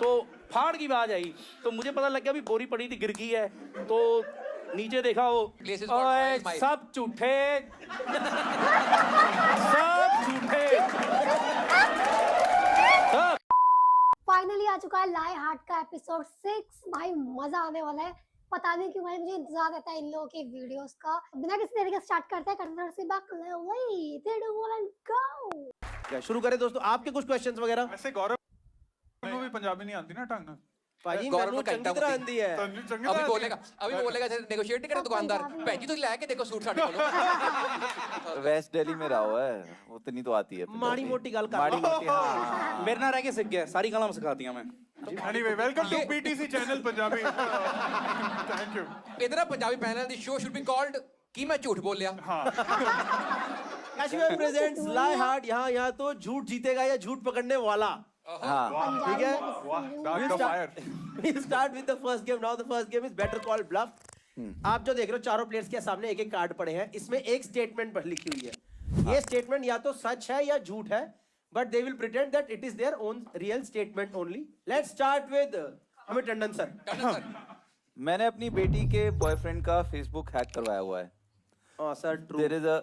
तो फाड़ की आवाज आई, तो मुझे पता लग गया भी बोरी पड़ी थी, गिर गई है। तो नीचे देखा वो, ओए सब झूठे, सब झूठे। फाइनली आ चुका है लाए हार्ट का एपिसोड 6। भाई मजा आने वाला है। पता नहीं क्यों भाई मुझे इंतजार रहता है इन लोगों के वीडियोस का। बिना किसी देरी के स्टार्ट करते हैं। कन्वर्ट से बैक ले 3 2 1 गो। क्या शुरू करें दोस्तों, आपके कुछ क्वेश्चंस वगैरह? वैसे गौरव को भी पंजाबी नहीं आती ना ढंग। भाजी गौरव मैंने को चंगी तरह आंदी है। अभी बोलेगा नेगोशिएट नहीं करे दुकानदार भैंजी तो लाया के देखो सूट साड़ी को वेस्ट दिल्ली में रहा हुआ है, उतनी तो आती है। माड़ी मोटी गल कर। माड़ी मोटी, हाँ। मेरे ना रह के सीख गया, सारी कलम सिखा दिया मैं। Anyway welcome to PTC channel Punjabi. Thank you. इधर पंजाबी पैनल दी शो शुड बी कॉल्ड की मैं झूठ बोल लिया। कैशवेयर प्रेजेंट्स लाए हार्ट। यहाँ तो झूठ जीतेगा या झूठ पकड़ने वाला। हाँ ठीक है। वाह, dark the fire. We start with the first game. Now the first game is better call bluff. आप जो देख रहे हो चारों प्लेयर्स के सामने एक एक कार्ड पड़े हैं। इसमें एक स्टेटमेंट पर लिखी हुई है। ये स्टेटमेंट या तो सच है या झूठ है, but they will pretend that it is their own real statement only. Let's start with Amit Tandon sir. मैंने अपनी बेटी के बॉयफ्रेंड का फेसबुक हैक करवाया हुआ है। हाँ sir, true. There is a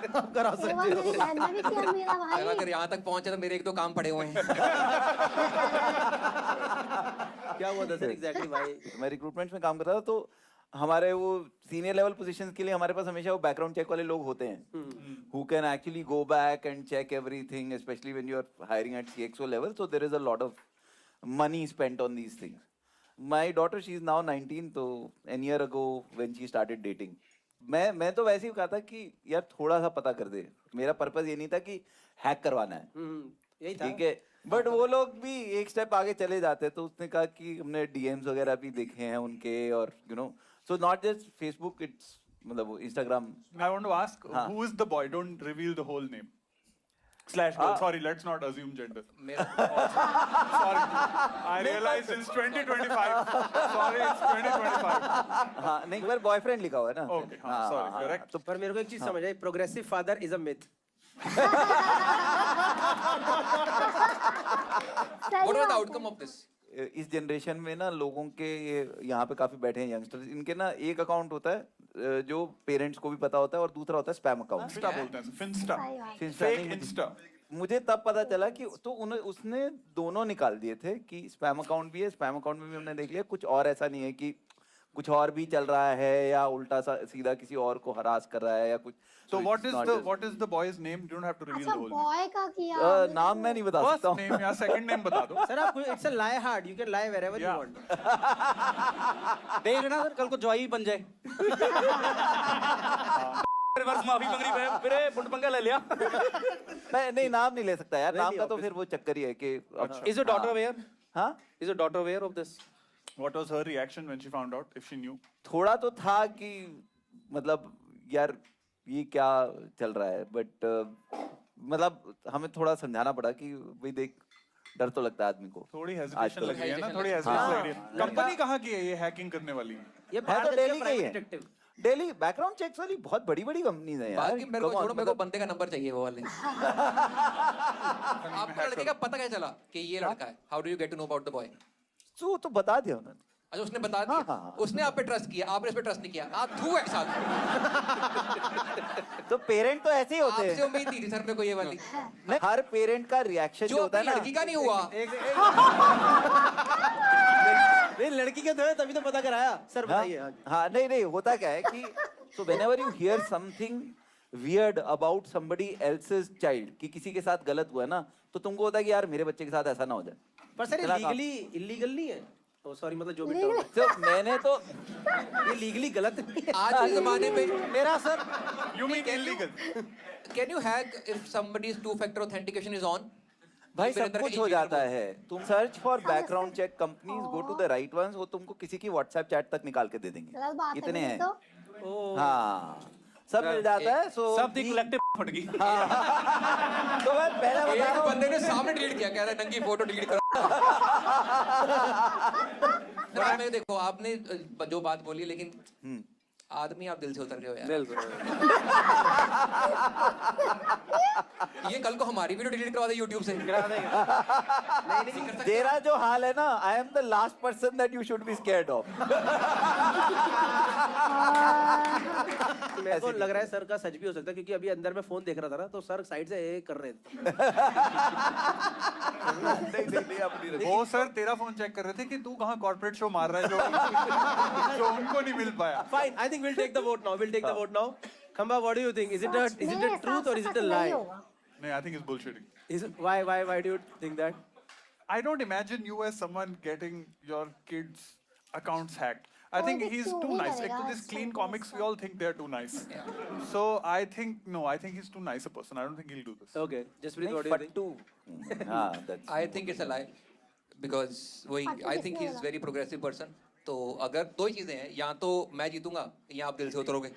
आप करा सकते हो। भी किया मेरा भाई। अगर यहाँ तक पहुंचे तो मेरे एक दो काम पड़े हुए हैं। क्या हुआ था सर एग्जैक्टली भाई? मैं रिक्रूटमेंट में काम कर रहा था, तो हमारे वो सीनियर लेवल पोजीशंस के लिए हमारे पास हमेशा वो बैकग्राउंड चेक वाले लोग होते हैं who can actually go back and check everything, especially when you are hiring at CXO level. So there is a lot of money spent on these things. My daughter, she is now 19, तो an year ago when she started dating, मैं तो वैसे ही कहा था कि यार थोड़ा सा पता कर दे। मेरा पर्पस ये नहीं था कि हैक करवाना है, यही था। ठीक है। बट वो लोग भी एक स्टेप आगे चले जाते, तो उसने कहा कि हमने डीएम्स वगैरह भी देखे हैं उनके, और you no, so not just Facebook, it's मतलब Instagram. I want to ask, who is the boy? Don't reveal the whole name. Slash girl. Sorry, let's not assume gender. Sorry, I realize it's 2025. Sorry, it's 2025. हाँ नहीं, पर boyfriend लिखा हुआ है ना। Okay, हाँ, sorry, correct. तो पर मेरे को एक चीज समझ आई, progressive father is a myth. What was the outcome of this? इस जनरेशन में ना लोगों के, ये यहाँ पे काफी बैठे हैं यंगस्टर्स, इनके ना एक अकाउंट होता है जो पेरेंट्स को भी पता होता है, और दूसरा होता है स्पैम अकाउंट। Insta बोलते हैं, Finsta. Finsta Fake नहीं, Insta. मुझे तब पता चला कि तो उसने दोनों निकाल दिए थे कि स्पैम अकाउंट भी है। स्पैम अकाउंट में भी हमने देख लिया, कुछ और ऐसा नहीं है कि कुछ और भी चल रहा है या उल्टा सीधा किसी और को हरास कर रहा है या कुछ। So what is the boy's name? You don't have to reveal अच्छा the whole name. बॉय का किया। नाम मैं नहीं बता First सकता हूँ। name या second name बता दो। सर आप, it's a lie heart, you can lie wherever you Yeah. Want. देख ना सर, कल को जॉई बन जाए। रिवर्स माफी मांग रही है, फिर पुंड पंगा ले लिया। मैं नहीं, नाम नहीं ले सकता यार, नाम का तो फिर वो चक्कर ही है कि Is your daughter aware? हाँ, Is your daughter aware of this? What was her reaction when she found out, if she knew? थोड़ा तो था कि मतलब यार ये क्या चल रहा है, बट मतलब हमें थोड़ा समझाना पड़ा कि भाई देख, डर तो लगता है आदमी को। थोड़ी hesitation लग रही है ना, थोड़ी हाँ, hesitation लग रही है। कंपनी कहाँ की है ये हैकिंग करने वाली? ये है तो दिल्ली की ही है। डिटेक्टिव। दिल्ली बैकग्राउंड चेक्स वाली बहुत बड़ी बड़ी कंपनीज हैं यार। बाकी मेरे को छोड़ो, मेरे को बंदे का नंबर चाहिए वो वाले। आपको लड़के का पता कैसे चला कि ये लड़का है? How do you get to know about the boy? तो बता दिया उन्होंने। अच्छा, उसने बता दिया। हाँ। उसने आप पे ट्रस्ट किया, आपने इस पे ट्रस्ट नहीं किया। आप धू एक साथ। तो पेरेंट तो ऐसे ही होते आपसे हैं। उम्मीद थी सर मेरे को ये वाली। नहीं, हर पेरेंट का रिएक्शन जो जो होता है ना, लड़की का नहीं हुआ। नहीं लड़की के थे तभी तो पता कराया सर। हाँ, बताइए। हाँ नहीं होता क्या है कि so whenever you hear something weird about somebody else's child, कि किसी के साथ गलत हुआ है ना, तो तुमको होता है कि यार मेरे बच्चे के साथ ऐसा ना हो जाए। पर सर ये लीगली इलीगल नहीं है। ओ सॉरी, मतलब जो भी तो मैंने तो ये लीगली गलत नहीं है। आज के जमाने में मेरा sir, You mean illegal? can you hack if somebody's two-factor authentication is on? भाई फिर सब अंदर कुछ का हो एक जाता email है। तुम search for background check companies, go to the right ones, वो तुमको किसी की व्हाट्सएप चैट तक निकाल के दे देंगे। गलत बात है इतने ये हैं। तो। हाँ, सब मिल जाता है। सो सब दी कलेक्टिव फट गई। तो मैं पहले बता रहा एक हूँ, बंदे ने सामने डिलीट किया, कह रहा है नंगी फोटो डिलीट करो। सर, मैं देखो आपने जो बात बोली, लेकिन आदमी आप दिल से उतर गए हो यार। बिल्कुल। ये कल को हमारी वीडियो डिलीट करवा दे YouTube से। तेरा जो हाल है ना, I am the last person that you should be scared of. मेरे को लग रहा है सर का सच भी हो सकता है, क्योंकि अभी अंदर में फोन देख रहा था ना, तो सर साइड से ये कर रहे थे। वो सर तेरा फोन चेक कर रहे थे कि तू कहाँ कॉर्पोरेट शो मार रहा है जो उनको नहीं मिल पाया। Fine, I think we'll take the vote now. We'll take the vote now. Khamba, what do you think? Is it a truth or is it a lie? No, I think it's bullshitting. Is it, why do you think that? I don't imagine you as someone getting your kids' accounts hacked. I Oh, think it is he's too too nice. Like to big, this yeah, clean it's comics, we all think they're too nice. So I think he's too nice a person. I don't think he'll do this. Okay, Jaspreet, what do you think? हाँ, that's I think it's a lie because वही Fatu I think किसने he's बोला? very progressive person. तो अगर दो ही चीजें हैं, या तो मैं जीतूंगा या आप दिल से उतरोगे।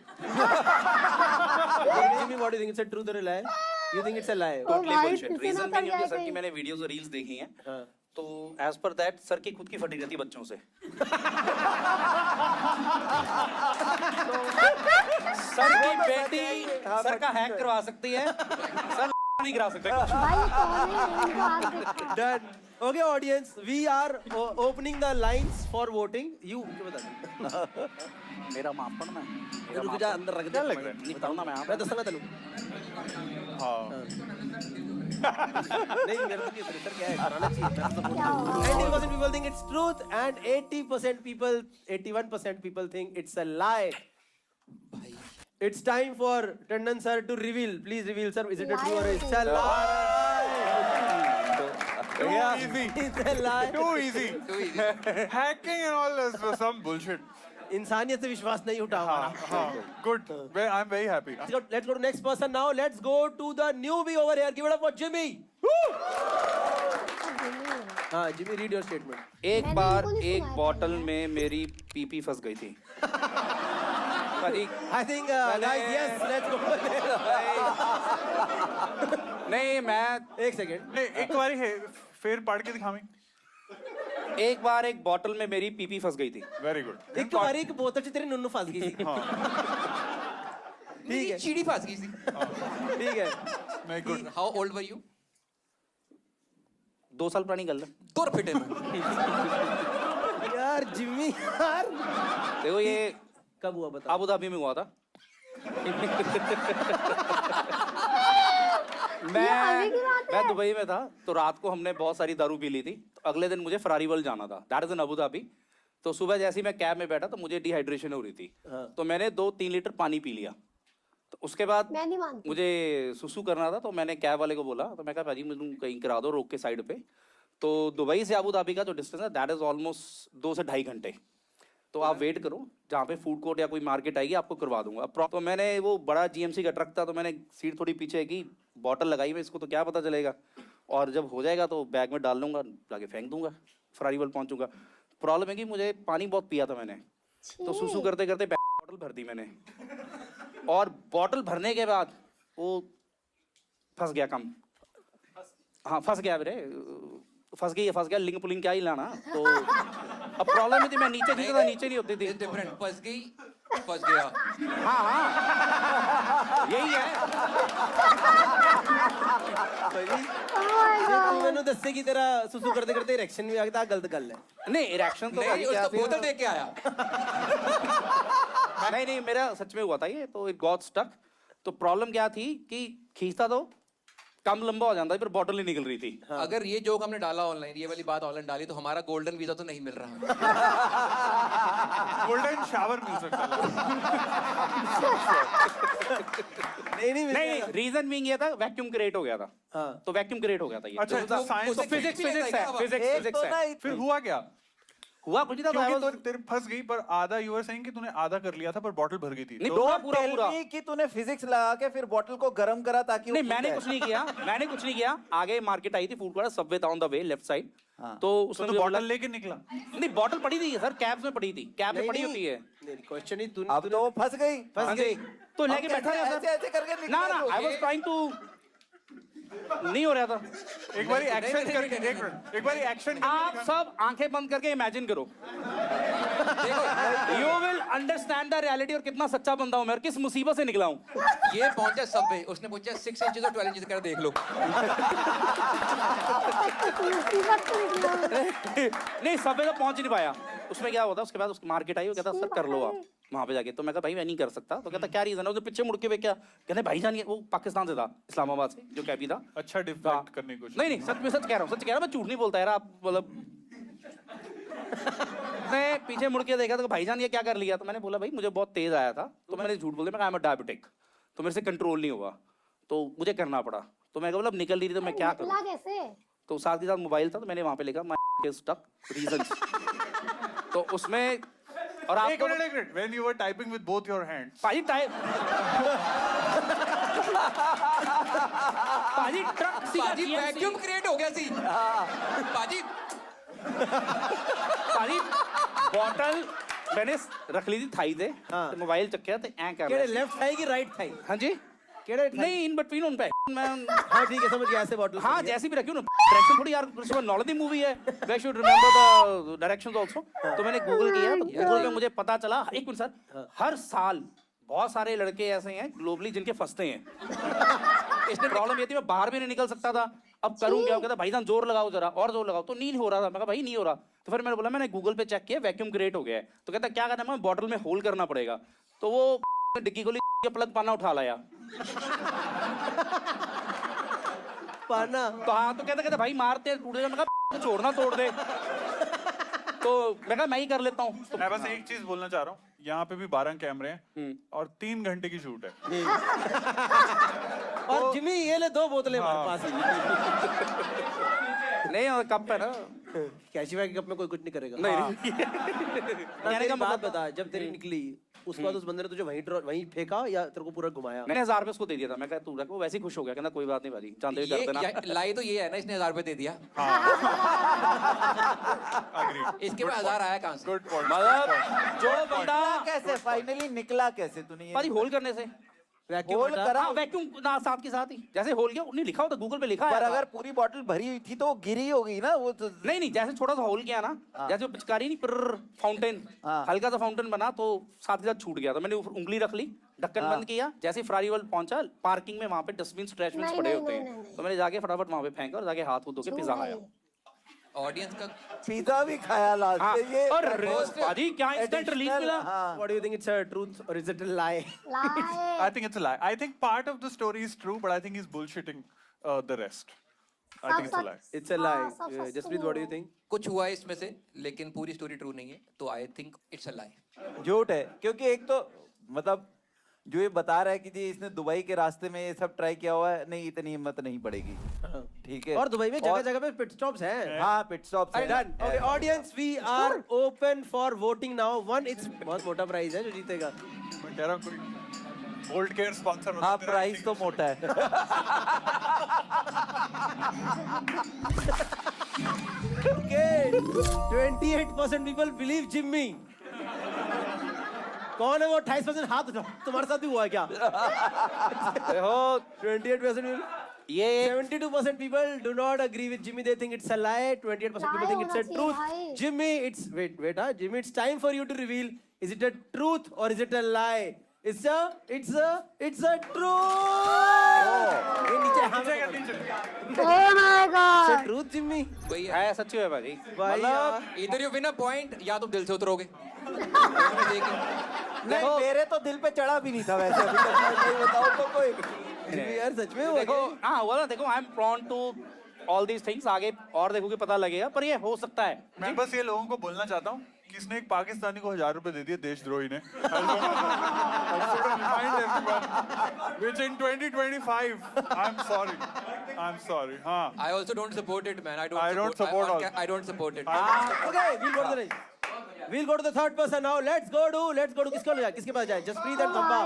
Jimmy, what do you think? It's a truth or a lie? You think it's a lie? Oh, Totally भाई, bullshit. तुझसे ना Reason कर being है जाए सर की कहीं। मैंने वीडियोस और रील्स देखी हैं, हाँ। तो एज पर दैट सर की खुद की फटी रहती बच्चों से। सर की बेटी सर का हैक करवा सकती है, सर नहीं करा सकते कुछ। भाई ये कौन है? इनको हाथ दिखा। Done. Okay, audience, we are opening the lines for voting. You बता मेरा माफ पड़ना है। रुक जा, अंदर रख दे। क्या लग रहा है? निकलना मैं मैं दसंगा तनु। हाँ। नहीं, मेरे को नहीं सर, क्या है, कराना चाहिए। क्या होगा? 90% people think it's truth and 81% people think it's a lie. It's time for Tandon sir to reveal. Please reveal, sir. Is it a true or it's a lie? Too easy. It's a lie. Too easy. Too easy. Hacking and all is some bullshit. इंसानियत से विश्वास नहीं उठा हमारा। Good. I'm very happy. Let's go to next person now. Let's go to the newbie over here. Give it up for Jimmy. हाँ, Jimmy, read your statement. एक मैंने बार इनको नहीं एक सुनाया था बॉटल में मेरी पीपी फंस गई थी। I think, guys, yes, let's go. नहीं, मैं एक सेकेंड। नहीं, एक बारी है, फिर पढ़ के दिखावी। एक बार एक बॉटल में मेरी पीपी फंस गई थी। Very good. एक तुम्हारी एक बोतल से तेरी नुन्नू फंस गई थी। मेरी चीड़ी फंस गई थी। ठीक है। नहीं, good. How old were you? 2 साल पुरानी गल है। दूर फिटे में। यार जिम्मी यार। देखो ये कब हुआ बता? अबू धाबी में हुआ था। अभी की बात मैं है। दुबई में था, तो रात को हमने बहुत सारी दारू पी ली थी। तो अगले दिन मुझे फरारी वर्ल्ड जाना था, that is in Abu Dhabi. तो सुबह जैसे ही मैं कैब में बैठा तो मुझे डिहाइड्रेशन हो रही थी। तो मैंने 2-3 लीटर पानी पी लिया। तो उसके बाद मैं नहीं मानती। मुझे सुसु करना था, तो मैंने कैब वाले को बोला, तो मैं कहा भाजी मुझे कहीं करा दो रोक के साइड पे। तो दुबई से अबू धाबी का जो डिस्टेंस है दैट इज ऑलमोस्ट 2 से 2.5 घंटे। तो आप वेट करो, जहाँ पे फूड कोर्ट या कोई मार्केट आएगी आपको करवा दूंगा। तो मैंने वो बड़ा जीएमसी का ट्रक था, तो मैंने सीट थोड़ी पीछे की, बॉटल लगाई, मैं इसको तो क्या पता चलेगा, और जब हो जाएगा तो बैग में डाल लूंगा, जाके फेंक दूंगा, फरारी वर्ल्ड पहुंचूंगा। प्रॉब्लम है कि मुझे पानी बहुत पिया था मैंने, तो सुसु करते करते बॉटल भर दी मैंने, और बॉटल भरने के बाद वो फंस गया कम। हाँ फंस गया मेरे, फंस गया, लिंग पुलिंग क्या ही लाना। तो अब प्रॉब्लम थी, मैं नीचे नीचे था, नीचे नहीं होती थी। It's different. फंस गई, फंस गया। हाँ यही है। Oh मैंने दस्से की तरह सुसु करते करते इरेक्शन भी आ गया, गलत गल है। नहीं इरेक्शन तो नहीं, उसका बोतल देख के आया। नहीं मेरा सच में हुआ था ये, तो इट गॉट स्टक। तो प्रॉब्लम क्या थी कि खींचता तो कम लंबा हो जाता है, फिर बॉटल नहीं निकल रही थी। अगर ये जोक हमने डाला ऑनलाइन, ये वाली बात ऑनलाइन डाली, तो हमारा गोल्डन वीजा तो नहीं मिल रहा। गोल्डन शावर मिल सकता है। नहीं रीजन बीइंग ये था, वैक्यूम क्रिएट हो गया था। हाँ। तो वैक्यूम क्रिएट हो गया था ये। अच्छा, तो साइंस फिजिक्स है, फिजिक्स है। फिर हुआ क्या? हुआ कुछ नहीं था, क्योंकि I was- तेरे फंस गई, पर आधा यू आर सेइंग कि तूने आधा कर लिया था, पर बॉटल भर गई थी। नहीं तो पूरा कि तूने फिजिक्स लगा के फिर बॉटल को गर्म करा ताकि वो नहीं मैंने फूटे। कुछ नहीं किया। आगे मार्केट आई थी, फूड कोर्ट, सबवे था on the way left side. हाँ। तो उसने तो मुझे बोला, बॉटल लेके निकला। नहीं बॉटल पड़ी थी सर, कैब्स में पड़ी थी, कैब में पड़ी होती है। क्वेश्चन ही तूने अब तो वो फंस गई। तो लेके बैठा रहा सर, ऐसे करके ना आई वाज ट्राइंग टू, नहीं हो रहा था। एक बारी एक्शन करके, एक बारी एक्शन आप सब आंखें बंद करके इमेजिन करो, देखो you will understand the reality और कितना सच्चा बंदा हूं मैं और किस मुसीबत से निकला हूं। ये पहुंचा सबवे, उसने पूछा 6 इंचेस और 12 इंचेस कर देख लो। मुसीबत से निकला हूं। नहीं सबवे तो पहुंच ही नहीं पाया। उसमें क्या होता उसके बाद उसकी मार्केट आई, वो कहता सर कर लो आप वहां पे जाके। तो मैं कहा भाई मैं नहीं कर सकता। तो कहता क्या रीजन है? उसने पीछे मुड़ के वे क्या कहते भाईजान ये वो पाकिस्तान से था, इस्लामाबाद से, जो कैबी था। अच्छा डिफेक्ट करने की कोशिश। नहीं नहीं सच में सच कह रहा हूँ, सच कह रहा हूँ, मैं झूठ नहीं बोलता यार। आप मतलब मैं पीछे मुड़ के देखा तो भाईजान ये क्या कर लिया? तो मैंने बोला भाई मुझे बहुत तेज आया था, तो मैंने झूठ बोल दिया, मैं डायबिटिक, तो मेरे से कंट्रोल नहीं हुआ, तो मुझे करना पड़ा। तो मैं कहा मतलब निकल रही थी तो मैं क्या करूँ? निकला कैसे? तो साथ के साथ मोबाइल था, तो मैंने वहां पे लिखा माय स्टक रीजंस। तो उसमें और एक minute when you were typing with both your hands पाजी टाइप पाजी ट्रक सी पाजी वैक्यूम क्रिएट हो गया सी। पाजी पाजी बॉटल मैंने रख ली थी थाई से, हाँ। तो मोबाइल चक्या तो ऐ कर केड़े लिया। लेफ्ट थाई की राइट थाई? हाँ जी केड़े नहीं इन बिटवीन उन पे मैं हाँ ठीक है समझ गया, ऐसे बॉटल। हाँ जैसी भी रखी हूँ ना, डायरेक्शन थोड़ी यार नॉलेज दी मूवी है, we should remember the directions also. तो मैंने गूगल किया, तो गूगल पे मुझे पता चला, एक मिनट सर, हर साल बहुत सारे लड़के ऐसे हैं ग्लोबली जिनके फंसते हैं। इसने प्रॉब्लम ये थी मैं बाहर भी नहीं निकल सकता था, अब करूँ क्या? कहता भाईजान जोर लगाओ जरा और जोर लगाओ, तो नहीं हो रहा था। मैं कहा भाई नहीं हो रहा। तो फिर मैंने बोला मैंने गूगल पे चेक किया वैक्यूम क्रिएट हो गया है। तो कहता क्या करना है? बॉटल में होल करना पड़ेगा। तो वो डिग्गी खोली प्लग पाना उठा लाया। पाना तो हाँ तो कहता भाई मारते हैं टूट जाएगा। मैं कहा छोड़ना तोड़ दे। तो मैं कहा मैं ही कर लेता हूँ। तो मैं बस एक चीज बोलना चाह रहा हूँ, यहाँ पे भी 12 कैमरे हैं और 3 घंटे की शूट है। और जिमी ये ले 2 बोतलें हमारे पास नहीं और कप है ना, कैशिवा के कप में कोई कुछ नहीं करेगा। नहीं कहने का बात बता, जब तेरी निकली उसके बाद उस बंदे ने तुझे वहीं फेंका या तेरे को पूरा घुमाया? मैंने 1000 रुपए उसको दे दिया था। मैं कहा तू रख, वो वैसे ही खुश हो गया, कहना कोई बात नहीं भाई चांदे भी कर देना। लाई तो ये है ना, इसने 1000 रुपए दे दिया। इसके बाद 1000 आया कहाँ से? Good point. मतलब जो बंदा कैसे फाइनली निकला कैसे तूने ये? भाई होल करने से वैक्यूम करा वैक्यूम ना साथ के साथ ही जैसे होल किया, नहीं लिखा होता गूगल पे लिखा है। पर अगर पूरी बॉटल भरी हुई थी तो वो गिरी होगी ना वो तो। नहीं नहीं जैसे छोटा सा होल किया ना, जैसे वो पिचकारी नहीं पर फाउंटेन, हाँ। हल्का सा फाउंटेन बना तो साथ के साथ छूट गया। तो मैंने उंगली रख ली, ढक्कन बंद किया, जैसे ही फ्रारी वर्ल्ड पहुंचा पार्किंग में, वहां पे डस्टबिन स्ट्रेचबिन नहीं, पड़े नहीं, होते नहीं, हैं, नहीं, तो मैंने जाके फटाफट वहां पे फेंका और जाके हाथ धो के पिज्जा खाया। ऑडियंस का पिज्जा भी खाया लास्ट हाँ, में ये। और भाजी क्या इंस्टेंट रिलीज मिला। हाँ। What do you think it's a truth or is it a lie? लाए I think it's a lie. I think part of the story is true, but I think he's bullshitting the rest. I think it's a lie. It's a हाँ, lie. सब सच Jaspreet, नहीं what do you है। think? कुछ हुआ है इसमें से, लेकिन पूरी स्टोरी ट्रू नहीं है, तो आई थिंक इट्स अ लाई। झूठ है, क्योंकि एक तो मतलब जो ये बता रहा है कि जी इसने दुबई के रास्ते में ये सब ट्राई किया हुआ है, नहीं इतनी हिम्मत नहीं पड़ेगी। ठीक है। और दुबई में जगह जगह पे पिट स्टॉप्स हैं। हाँ pit stop Done. Okay, audience, we are open for voting now. One, it's बहुत मोटा प्राइस है जो जीतेगा। मैं कह रहा हूँ कोई Bolt Care sponsor हाँ प्राइस तो मोटा है। Okay, 28% people believe Jimmy. कौन है वो 28% हाथ उठाओ, तुम्हारे साथ भी हुआ है क्या? देखो 28% people. ये 72% people do not agree with Jimmy. They think it's a lie. 28% people think it's a lie होना truth. चाहिए भाई। Jimmy, it's wait, Jimmy, it's time for you to reveal. Is it a truth or is it a lie? It's a truth. ये नीचे हाँ में पकड़। Oh my It's a God. truth, Jimmy. वही है, है सच्ची है भाजी। भाई यार। इधर यू विन अ पॉइंट या तुम दिल से उतरोगे। नहीं मेरे तो दिल पे चढ़ा भी नहीं था वैसे अभी तक, मैं सही बताऊं तो कोई। Jimmy यार सच में हुआ देखो क्या? हाँ हुआ ना, देखो I am prone to all these things. आगे और देखोगे पता लगेगा, पर ये हो सकता है। मैं बस ये लोगों को बोलना चाहता हूँ कि इसने एक पाकिस्तानी को 1000 रुपए दे दिए देशद्रोही ने। Which in 2025, I'm sorry. हाँ। I also don't support it, man. I I don't support all. I don't support it. Okay, we'll go to the next. We'll go to the third person now. Let's go to किसके पास जाए? Jaspreet and Khamba.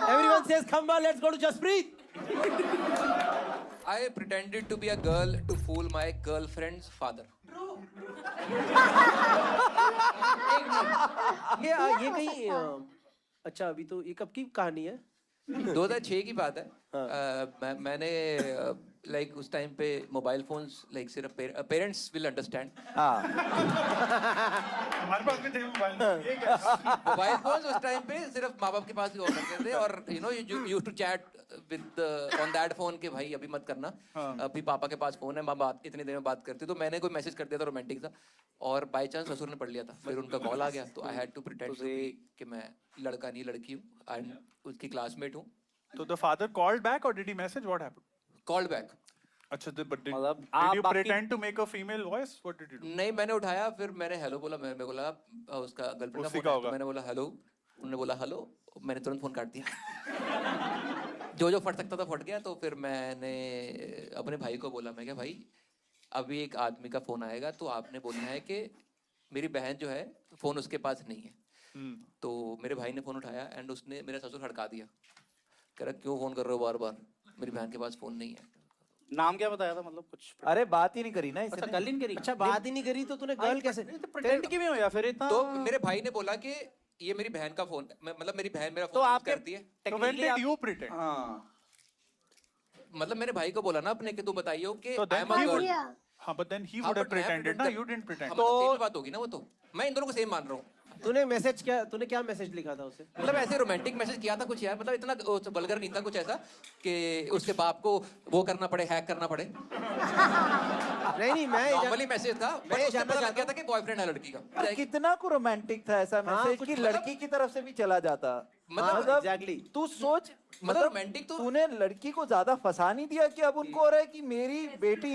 Everyone says Khamba. Let's go to Jaspreet. I pretended to be a girl to fool my girlfriend's father. ये कहीं अच्छा अभी तो ये कब की कहानी है? 2006 की बात है। मैंने लाइक उस टाइम पे मोबाइल फोन्स लाइक सिर्फ पेरेंट्स विल अंडरस्टैंड हाँ हमारे पास भी थे मोबाइल ये क्या मोबाइल फोन्स उस टाइम पे सिर्फ माँ बाप के पास ही हुआ करते थे और you know you used to chat with on that phone के भाई अभी मत करना अभी पापा के पास फोन है माँ बात इतनी देर में बात करती तो मैंने कोई मैसेज कर दिया था रोमांटिक सा और बाय चांस ससुर ने पढ़ लिया था फिर उनका कॉल आ गया तो आई हैड टू प्रिटेंड कि मैं लड़का नहीं लड़की हूँ एंड उसकी क्लासमेट हूँ So the father called back or did he message? What happened? Called back अच्छा, but did मतलब you आप बाकी- pretend to make a female voice? What did you do? नहीं मैंने उठाया फिर मैंने हेलो बोला मेरे को लगा उसका गर्लफ्रेंड उसी का का फोन है होगा। तो मैंने बोला हेलो उन्होंने बोला हेलो मैंने तुरंत फोन काट दिया जो फट सकता था फट गया तो फिर मैंने अपने भाई को बोला मैं क्या भाई अभी एक आदमी का फोन आएगा तो आपने बोलना है कि मेरी बहन जो है फोन उसके पास नहीं है तो मेरे भाई ने फोन उठाया एंड उसने मेरा ससुर हड़का दिया कह रहा क्यों फोन कर रहे हो बार बार मेरी बहन के पास फोन नहीं है नाम क्या बताया था मतलब कुछ अरे बात ही नहीं करी ना अच्छा इसने कल ही नहीं करी अच्छा बात ही नहीं करी तो तूने गर्ल कैसे प्रेटेंड क्यों में हो या फिर इतना तो मेरे भाई ने बोला कि ये मेरी बहन का फोन मतलब मेरी बहन मेरा तो फोन आपके करती है So when technically did आप- you pretend? हाँ मतलब मेरे भाई को बोला ना अपने कि तू बताइयो कि तो आई then am a he would- girl Yeah. हाँ, but then he would have pretended, ना? You didn't pretend. तो सेम बात होगी ना वो तो मैं इन दोनों को सेम मान रहा हूँ तूने क्या मैसेज लिखा था उसे मतलब ऐसे रोमांटिक मैसेज किया था कुछ यार मतलब इतना वल्गर नहीं था कुछ ऐसा कि उसके बाप को वो करना पड़े हैक करना पड़े नहीं मैं नॉर्मली मैसेज था बट मैं उससे जानना पता लग चाहता गया था कि बॉयफ्रेंड है लड़की का अरे कितना को रोमांटिक था ऐसा मैसेज कुछ कि मतलब- लड़की की तरफ से भी चला जाता मतलब exactly. तू सोच मतलब रोमांटिक तो तूने लड़की को ज्यादा फंसा नहीं दिया कि अब उनको हो रहा है कि मेरी बेटी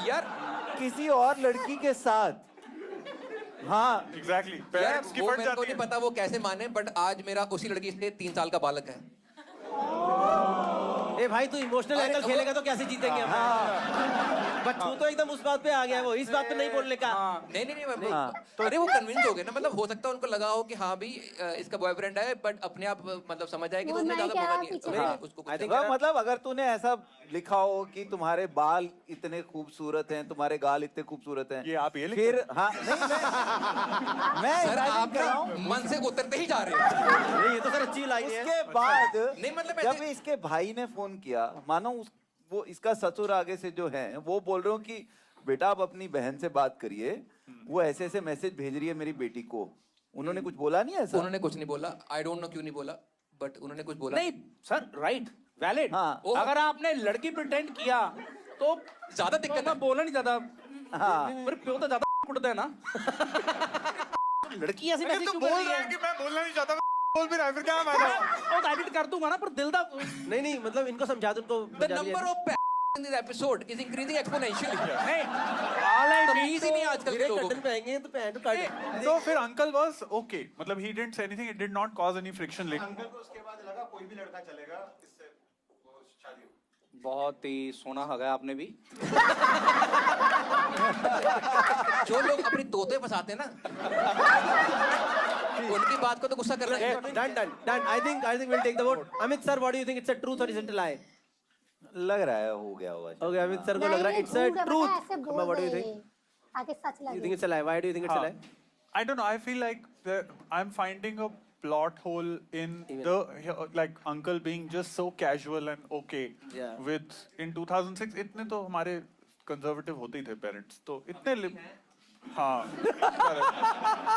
यार किसी और लड़की के साथ हाँ Exactly. यार Parents की वो फट मेरे को जाती नहीं है। पता वो कैसे माने बट आज मेरा उसी लड़की से 3 साल का बालक है ए भाई तू इमोशनल अरे एंगल वो- खेलेगा तो कैसे जीतेंगे हम बट तू तो एकदम उस बात पे आ गया है वो इस बात पे नहीं बोलने का नहीं तो अरे वो कन्विंस हो गए ना मतलब हो सकता है उनको लगा हो कि हाँ भी इसका बॉयफ्रेंड है बट अपने आप मतलब समझ आए कि वो तो उसने नहीं ज्यादा बोला क्या नहीं है पीछे तो हाँ। उसको I think- वह मतलब अगर तूने ऐसा लिखा हो कि तुम्हारे बाल इतने खूबसूरत हैं तुम्हारे गाल इतने खूबसूरत हैं ये आप ये लिखते फिर हाँ नहीं मैं सर imagine आप कर रहा ना हूँ मन से उतरते ही जा रहे हो नहीं ये तो सर अच्छी लाइन है उसके बाद नहीं मतलब जब ऐसे इसके भाई ने फोन किया मानो वो इसका ससुर आगे से जो है वो बोल रहे हो कि बेटा आप अपनी बहन से बात करिए वो ऐसे ऐसे मैसेज भेज रही है मेरी बेटी को उन्होंने कुछ बोला नहीं ऐसा उन्होंने कुछ नहीं बोला आई डोंट नो क्यों नहीं बोला बट उन्होंने कुछ बोला नहीं सर राइट वैलिड हाँ। अगर आपने लड़की प्रिटेंड किया तो ज्यादा दिक्कत मैं है बोला नहीं ज्यादा हाँ पर प्यो तो ज्यादा कुटता है ना लड़की ऐसी अरे मैसेज तू क्यों बोल कर रही रहा है है कि मैं बोलना नहीं चाहता, बोल भी रहा है, फिर क्या फायदा? वो एडिट कर दूंगा ना पर दिल दा नहीं मतलब इनको समझा दो उनको the number of in this episode is increasing exponentially नहीं ऑल आई तमीज ही नहीं आजकल के लोगों कर्टन पे आएंगे तो पैंट काट तो फिर अंकल वाज ओके, मतलब he didn't say anything, it did not cause any friction like uncle को उसके बाद लगा कोई भी लड़का चलेगा इससे वो शादी हो। बहुत ही सोना हगा आपने भी जो लोग अपनी तोते फंसाते हैं ना उनकी बात को तो गुस्सा करना है done I think we'll take the vote Amit sir what do you think it's a truth or is it a lie लग रहा है हो गया होगा okay Amit sir को लग रहा है it's a truth Amma, what do you think ताकि सच you लगे think it's a lie why do you think it's a lie I don't know, I feel like I'm finding a plot hole in the like uncle being just so casual and okay Yeah. with in 2006 इतने तो हमारे conservative होते ही थे parents, तो इतने हाँ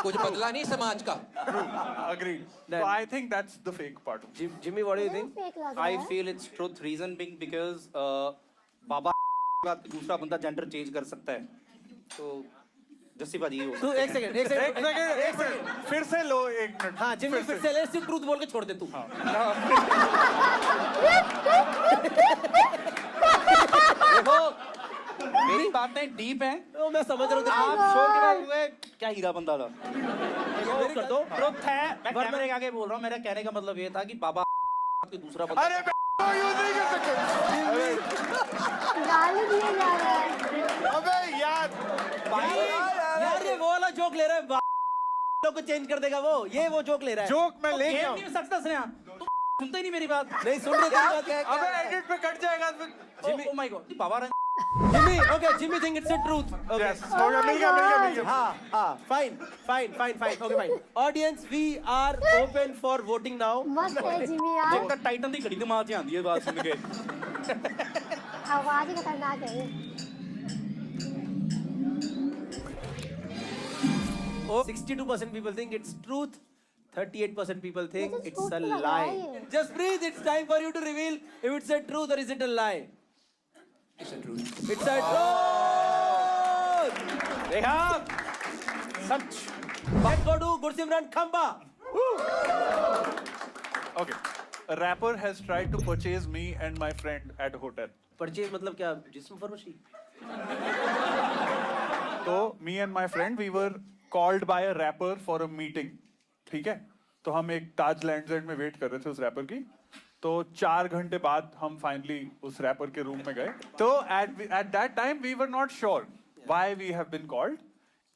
कुछ बदला नहीं समाज का agreed. So I think that's the fake part. Jimmy what do you think fake लग रहा आई है feel it's truth reason being because बाबा का दूसरा बंदा जेंडर चेंज कर सकता है तो जस्सी भाजी ही हो तू एक सेकंड एक मिनट, फिर से लो एक मिनट. हाँ जिम्मी फिर से ले सिर्फ ट्रूथ बोल के छोड़ दे तू देखो मेरी बातें डीप हैं तो मैं समझ रहा हूँ आप शो के बाद हुए क्या हीरा बंदा था मेरी कर दो ट्रुथ है मैं कैमरे के आगे बोल रहा हूँ मेरा कहने का मतलब ये था कि बाबा की दूसरा बंदा अरे यूज नहीं कर सकते. गाली दिए जा रहा है अबे यार, यार ये वो वाला जोक ले रहा है लोग को चेंज कर देगा वो ये वो जोक ले रहा है जोक मैं ले गेम गया. नहीं सच दस रहे तुम सुनते ही नहीं मेरी बात नहीं सुन रहे तेरी बात अबे एडिट पे कट जाएगा फिर. Oh my God Baba Jimmy Jimmy, okay, Jimmy think it's a truth. Okay. Yes. हो गया, मिल गया. हाँ, fine. Okay, fine. Audience, we are open for voting now. मस्त है जिमी यार, एक तो टाइटन दी घड़ी दिमाग 'ਚ आंदी है बात सुन के. आवाज ही खतरनाक है. Oh, 62% people think it's truth. 38% people think This is it's a truth or lie. lie? Just breathe. It's time for you to reveal if it's a truth or is it a lie. It's a truth. It's a truth. देखा सच. Let's go to Gursimran Khamba. Okay. A rapper has tried to purchase me and my friend at a hotel. Purchase मतलब क्या? जिस्म फरोशी. तो me and my friend we were called by a rapper for a meeting. ठीक है, तो हम एक ताज lands and में वेट कर रहे थे उस रैपर की. तो 4 घंटे बाद हम फाइनली उस रैपर के रूम में गए. तो at that time we were not sure why we have been called,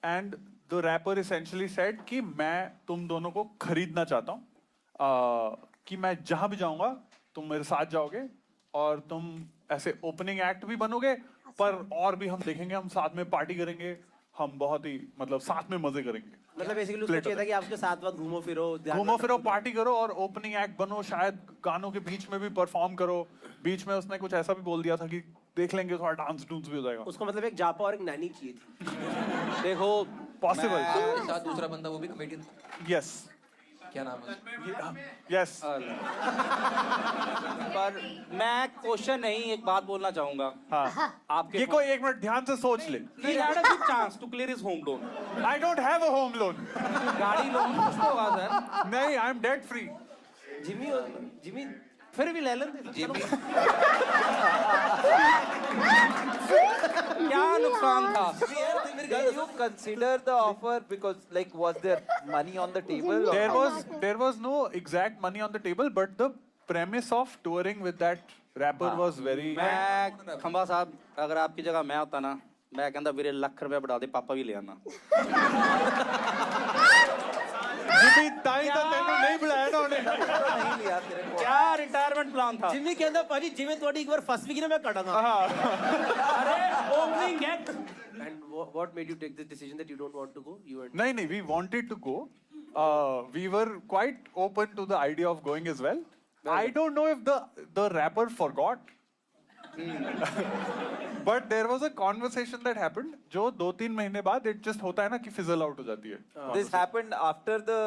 and the rapper essentially said कि मैं तुम दोनों को खरीदना चाहता हूँ, कि मैं जहाँ भी जाऊँगा तुम मेरे साथ जाओगे और तुम ऐसे ओपनिंग एक्ट भी बनोगे, पर और भी हम देखेंगे, हम साथ में पार्टी करेंगे, हम बहुत ही मतलब साथ में मजे करेंगे. मतलब बेसिकली उसको चाहिए था कि आप उसके साथ वक्त घूमो फिरो, पार्टी करो और ओपनिंग एक्ट बनो, शायद गानों के बीच में भी परफॉर्म करो. बीच में उसने कुछ ऐसा भी बोल दिया था कि देख लेंगे, थोड़ा डांस डूंस भी हो जाएगा. उसको मतलब एक जापा और एक नानी चाहिए थी. देखो पॉसिबल. आपके साथ दूसरा बंदा वो भी कॉमेडियन था. यस क्या नाम है? यस. पर मैं क्वेश्चन नहीं, एक बात बोलना चाहूंगा. हाँ, आपके ये कोई 1 मिनट ध्यान से सोच ले. he had a good chance to clear his home loan. I don't have a home loan. गाड़ी लोन कुछ तो होगा सर. नहीं, I am debt free. Jimmy फिर भी ले लेते. जिमी क्या नुकसान था? Did you consider the offer because like was there money on the table? or- There was no exact money on the table, but the premise of touring with that rapper was very. मैं खंबा साहब, अगर आपकी जगह मैं होता ना, मैं कहता वीरे लाख रुपया बढ़ा दे, पापा भी ले आना. जिमी ताई तो तेनू नहीं बुलाया ना उन्हें. नहीं लिया तेरे को. क्या रिटायरमेंट प्लान था? जिमी कहता पाजी जिमी थोड़ी एक बार फंस भी की ना मैं काटांगा. अरे opening act. And what made you take this decision that you don't want to go? You were नहीं, we wanted to go. We were quite open to the idea of going as well. I don't know if the rapper forgot. But there was a conversation that happened, जो 2-3 महीने बाद it just होता है ना कि fizzle out हो जाती है. This happened after the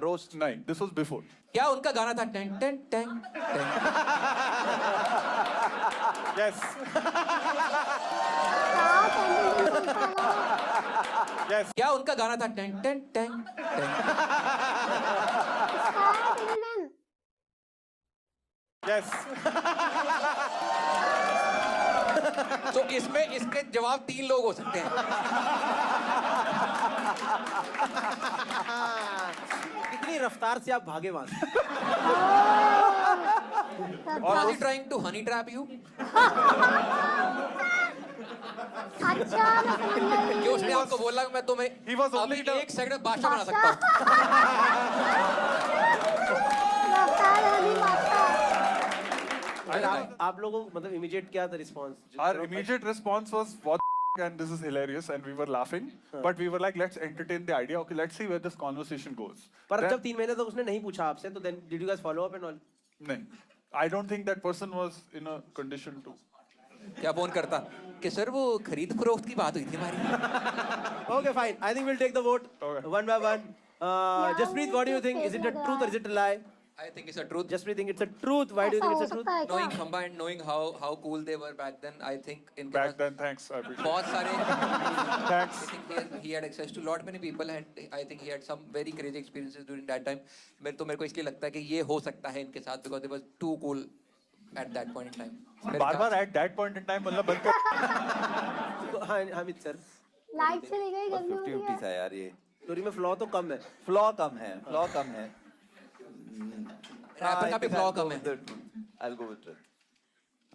roast. नहीं, this was before. क्या उनका गाना था? टें टें टें टें. Yes. Yes. क्या उनका गाना था? टें टें टें टें. Yes. तो इसमें इसके जवाब 3 लोग हो सकते हैं. कितनी रफ्तार से आप भागे वहां से. Was he trying to honey trap you? अच्छा मैं समझ गई. कि उसने आपको बोला कि मैं तुम्हें He was only अभी the- 1 सेकंड में बादशाह बना सकता हूँ. रफ्तार वाली बात था. आप लोगों को मतलब इमीडिएट क्या था response? Our immediate response was what and this is hilarious and we were laughing, but we were like, let's entertain the idea. Okay, let's see where this conversation goes. पर Then- जब 3 महीने तक उसने नहीं पूछा आपसे तो then did you guys follow up and all? नहीं, I don't think that person was in a condition to. क्या फोन करता कि सर वो खरीद फरोख्त की बात हुई थी हमारी. Okay, fine. I think we'll take the vote Okay. one by one. Jaspreet, what do you think? Is it a truth or is it a lie? I think it's a truth. Jaspreet think it's a truth. Why do you ऐसा think हो it's a truth? सकता है Knowing क्या? Khamba and knowing how cool they were back then, I think इनके Back pass then, thanks. I appreciate बहुत सारे. it. Thanks. I think he had access to lot many people and I think he had some very crazy experiences during that time. मेरे को इसलिए लगता है कि ये हो सकता है इनके साथ because they was too cool at that point in time. बार-बार at that point in time मतलब बंद कर. हाँ हामिद सर. लाइट चली गई, और गर्मी हो 50-50 गई. था यार ये. स्टोरी में फ्लॉ तो कम है. Flaw कम है. Flaw कम है. Rapper का भी flaw कम है. I'll go with truth.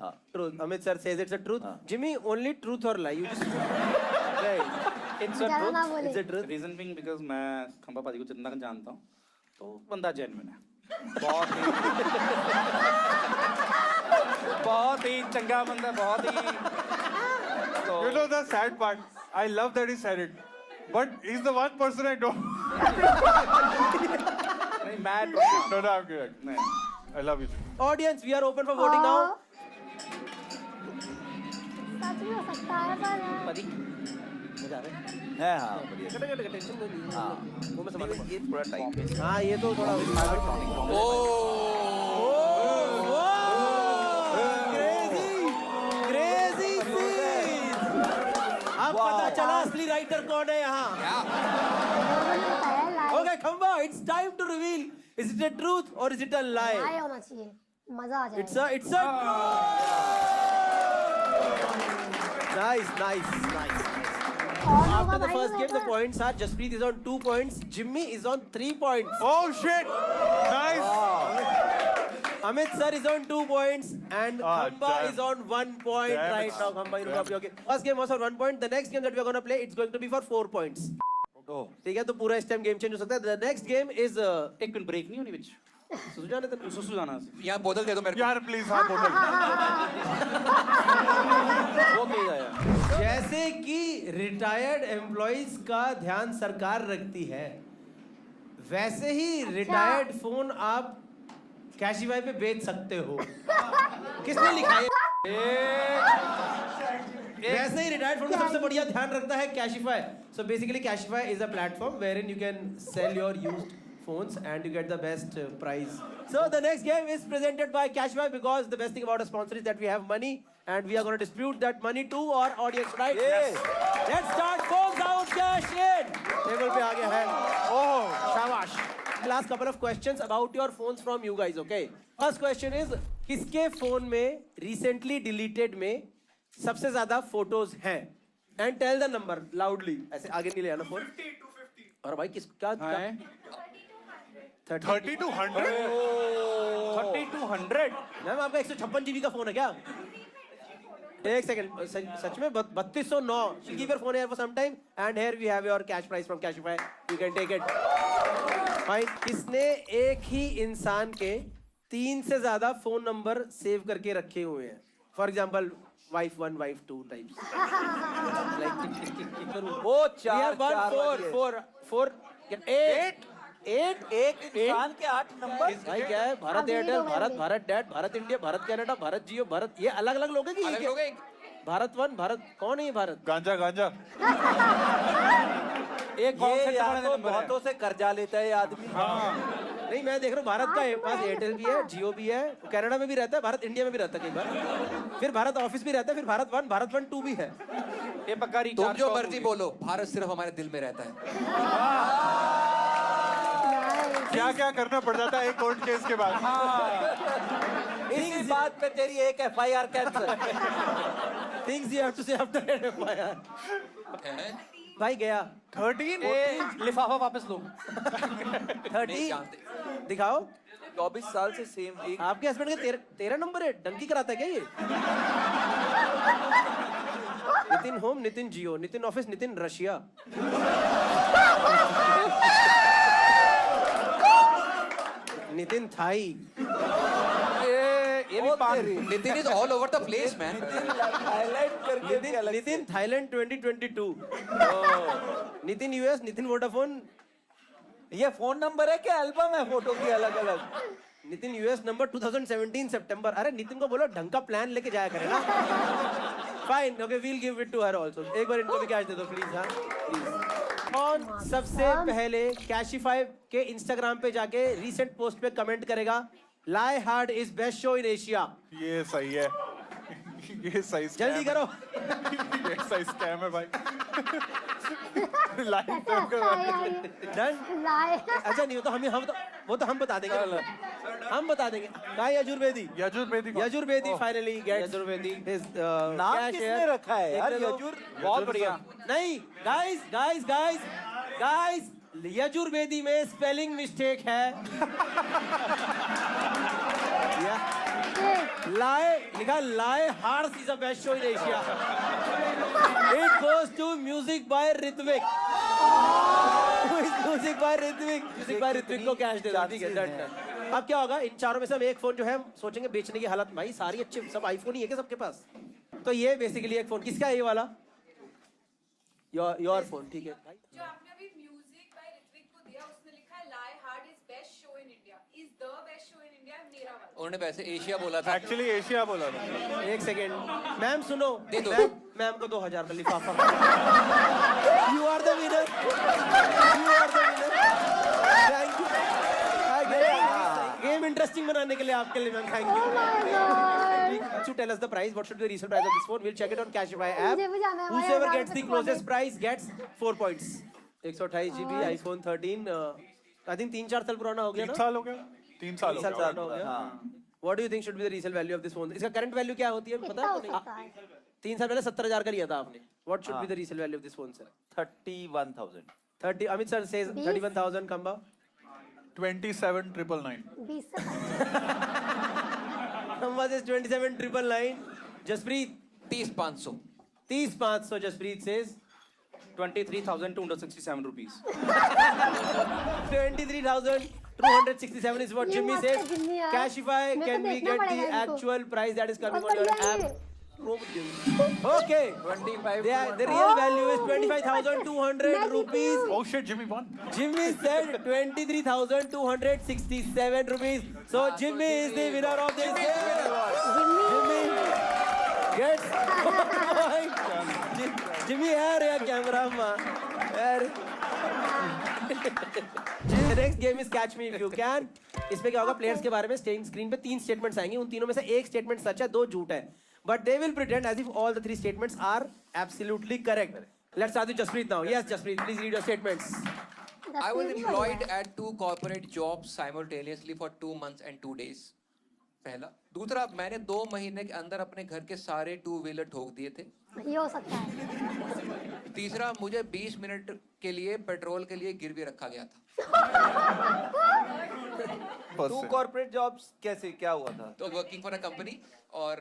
हाँ. Truth. Amit sir says it's a truth. Jimmy, only truth or lie? You just. Right. It's a ज़्यादा ना truth. बोले. It's a truth. Reason being because मैं खंबा पाजी को जितना जानता हूँ, तो बंदा जेन्युइन है. बहुत ही बहुत ही चंगा बंदा, बहुत ही You know the sad part? I love that he said it. But he's the one person I don't. नहीं मैं No, I'm kidding. नहीं I love you. Audience, we are open for voting now. सच भी हो सकता है पर परी मजा आ रहा है? है हाँ बढ़िया कटे टेंशन नहीं है। हाँ वो मैं समझ रहा हूँ। ये थोड़ा टाइम हाँ ये तो थोड़ा क्रेजी अब पता चला असली राइटर कौन है यहाँ okay Khamba it's time to reveal is it a truth और इज इट अ लाई लाए होना चाहिए मजा आ इट्स जाएगा a nice After the first game, the points are Jaspreet is on 2 points, Jimmy is on 3 points. Oh shit! Nice! Amit sir is on 2 points and Khamba damn. is on 1 point Damn right it. now. Khamba, you know, okay. First game was for 1 point. The next game that we are going to play, it's going to be for 4 points. ठीक है तो पूरा इस time game change हो सकता है. The next game is एक minute break नहीं होनी बीच सुसु जाने दे. सुसु जाना यहाँ बोतल दे दो मेरे को यार प्लीज हाँ बोतल. वो तेज आया जैसे कि रिटायर्ड एम्प्लॉइज का ध्यान सरकार रखती है वैसे ही रिटायर्ड फोन आप कैशिफाई पे बेच सकते हो. किसने लिखा है? वैसे ही रिटायर्ड फोन का सबसे बढ़िया ध्यान रखता है Cashify. So basically Cashify is a platform where in you can sell your used phones and you get the best price. So the next game is presented by Cashify because the best thing about a sponsor is that we have money and we are going to distribute that money to our audience, right? Yes. Let's start. Phones out, cash in. Table पे आ गया है. Oh, शाबाश. I'll ask couple of questions about your phones from you guys, okay? First question is किसके phone में recently deleted में सबसे ज़्यादा photos हैं? And tell the number loudly. ऐसे आगे नहीं ले आना phone. 50 to 50. और भाई किस क्या? 30 to 100? 30 to 100 मैम आपका 156 जीबी का फोन है क्या? एक सेकंड सच में 3209. Keep your phone here for some time and here we have your cash price from Cashify. You can take it. Fine. किसने एक ही इंसान के 3 से ज्यादा फोन नंबर सेव करके रखे हुए हैं? For example wife 1 wife 2 types. वो चार 8 एक इंसान के 8 नंबर भाई क्या है? भारत अभी एयरटेल, तो भारत मैंने- भारत डेट, भारत इंडिया, भारत कनाडा, भारत जियो, भारत ये अलग अलग लोग हैं कि अलग ये लोग हैं भारत 1 भारत कौन है ये भारत? गांजा गांजा. एक कौन ये सा या नंबर तो है? बहुतों से कर्जा लेता है ये आदमी. नहीं मैं देख रहा हूँ भारत का है, पास एयरटेल भी है, जियो भी है, कनाडा में भी रहता है, भारत इंडिया में भी रहता है कई बार, फिर भारत ऑफिस भी रहता है, फिर भारत 1 2 भी है. ये पक्का तुम रिचार्ज जो मर्जी बोलो भारत सिर्फ हमारे दिल में रहता है. क्या क्या करना पड़ जाता है एक कोर्ट केस के बाद. इसी बात पे तेरी एक FIR cancel. Things you have to say after FIR. भाई गया 13? लिफाफा वापस लो 30 जानते. दिखाओ. 24 साल से सेम एक. आपके हस्बैंड का 13 नंबर है. डंकी कराता है क्या ये? Nitin home, Nitin Jio, Nitin office, Nitin Russia. Nitin Thai. ये भी पान Nitin is all over the place man. Highlight करके भी अलग Nitin Thailand 2022. Nitin US, Nitin Vodafone. ये फोन नंबर है क्या एल्बम है फोटो की अलग अलग? नितिन यूएस नंबर 2017 सितंबर. अरे नितिन को बोलो ढंग का प्लान लेके जाया करे ना. Fine okay we'll give it to her also. एक बार इनको भी कैश दे दो प्लीज. हाँ प्लीज. कौन सबसे पहले कैशिफाई के इंस्टाग्राम पे जाके रीसेंट पोस्ट पे कमेंट करेगा Lie Hard is best show in Asia? ये सही है. ये सही scam जल्दी है. करो. ये सही स्कैम है भाई. लाइव कैसे हंसता है यार ये? डन. लाए अच्छा नहीं वो तो हम बता देंगे. हम बता देंगे. कहाँ है यजुर्वेदी? यजुर्वेदी कौन? Yajurvedi finally gets Yajurvedi his नाम cash किसने here. रखा है यार? देख लो. यजुर बहुत बढ़िया नहीं गाइस यजुर्वेदी में स्पेलिंग मिस्टेक है. लाए लिखा lie horse is the best show in Asia. It goes to music by Ritwik. Music by Ritwik को कैश दे दो. ठीक है डन. अब क्या होगा इन चारों में से हम एक फोन जो है हम सोचेंगे बेचने की हालत. भाई सारी अच्छे सब आईफोन ही है क्या सबके पास? तो ये बेसिकली एक फोन किसका है ये वाला? योर फोन, ठीक है। जो आपने अभी म्यूजिक बाय ऋत्विक को दिया, उसने लिखा है Lie Hard is best show in India, is the best show in India, मेरा वाला। उन्होंने वैसे एशिया बोला था। Actually, एशिया बोला था। एक सेकेंड मैम सुनो, दे दो। मैम को 2000 का लिफाफा। You are the winner, you are the winner. Thank you. Game interesting बनाने के लिए आपके लिए ma'am thank Oh you. my God. To tell us the price, what should be the resale price of this phone? We'll check it on Cashify app. मुझे भी जाना है भाई, Whosoever 1000 gets the तक closest वाले। price gets 4 points. 128 GB iPhone 13. I think 3-4 साल पुराना हो गया 3 ना? साल हो गया? 3 साल हो 3 साल गया। पुराना हो गया। हाँ। What do you think should be the resale value of this phone? इसका current value क्या होती है पता कितना है हो आपको नहीं? सकता है? 3 साल पहले 70,000 का लिया था आपने। What should be the resale value of this phone, sir? 31,000. 30. Amit sir says 31,000. Kamba. 27,999. 20 से Kamba says 27,999. Jaspreet 30,500। 30,500. Jaspreet says 23,267 rupees. 23,267 is what ये Jimmy मस्त says. है Jimmy यार। Cashify, मेरे को can we देखना get the पड़ेगा इनको। actual price that is coming बहुत on your बढ़िया है app? ये। Okay. 25 The real value is 25,200 Magic rupees. you. Oh shit, Jimmy won. Jimmy said 23,267 rupees. So Jimmy is the winner of this game. Jimmy gets point. Jimmy है रे camera में। The next game is Catch Me If You Can. इसमें क्या होगा, players के बारे में screen पे 3 स्टेटमेंट्स आएंगे, उन तीनों में से एक स्टेटमेंट सच है, 2 झूठ है, but they will pretend as if all the 3 statements are absolutely correct. Let's start with Jaspreet now. Yes, Jaspreet, please read your statements. I was employed at 2 corporate jobs simultaneously for 2 months and 2 days. पहला। दूसरा, मैंने 2 महीने के अंदर अपने घर के सारे 2 व्हीलर ठोक दिए थे। ये हो सकता है। तीसरा, मुझे 20 मिनट के लिए पेट्रोल के लिए गिरवी रखा गया था। टू कॉर्पोरेट जॉब्स कैसे, क्या हुआ था? तो वर्किंग फॉर अ कंपनी, और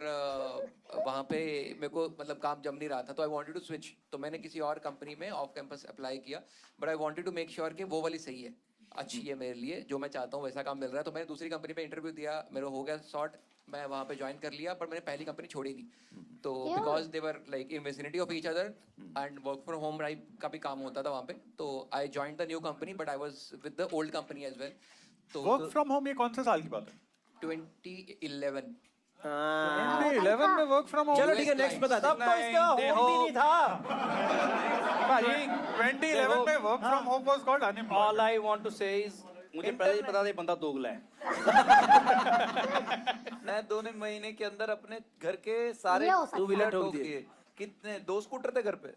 वहाँ पे मेरे को मतलब काम जम नहीं रहा था, तो आई वांटेड टू स्विच। तो मैंने किसी और कंपनी में ऑफ कैंपस अप्लाई किया, but I wanted to make sure कि वो वाली सही है, अच्छी है मेरे लिए, जो मैं चाहता हूँ वैसा काम मिल रहा है। तो मैंने दूसरी कंपनी में इंटरव्यू दिया, मेरा हो गया सॉर्ट, मैं वहाँ पे ज्वाइन कर लिया, पर मैंने पहली कंपनी छोड़ी नहीं। तो because they were like in vicinity of each other and work from home का भी काम होता था वहाँ पे, तो I join the new company, but I was with the old company as well. तो वर्क फ्रॉम होम ये कौन से साल की बात है? 2011। 2011 में वर्क फ्रॉम होम? चलो ठीक है, नेक्स्ट बता दे। तब तो इसका होम भी नहीं था। भाई 2011 में work from home was got unemployed. All I want to say is, मुझे पहले ही पता था ये बंदा दोगला है। मैं 2 महीने के अंदर अपने घर के सारे ये हो सकता 2 व्हीलर है। ठोक दिए। कितने, 2 स्कूटर थे घर पे?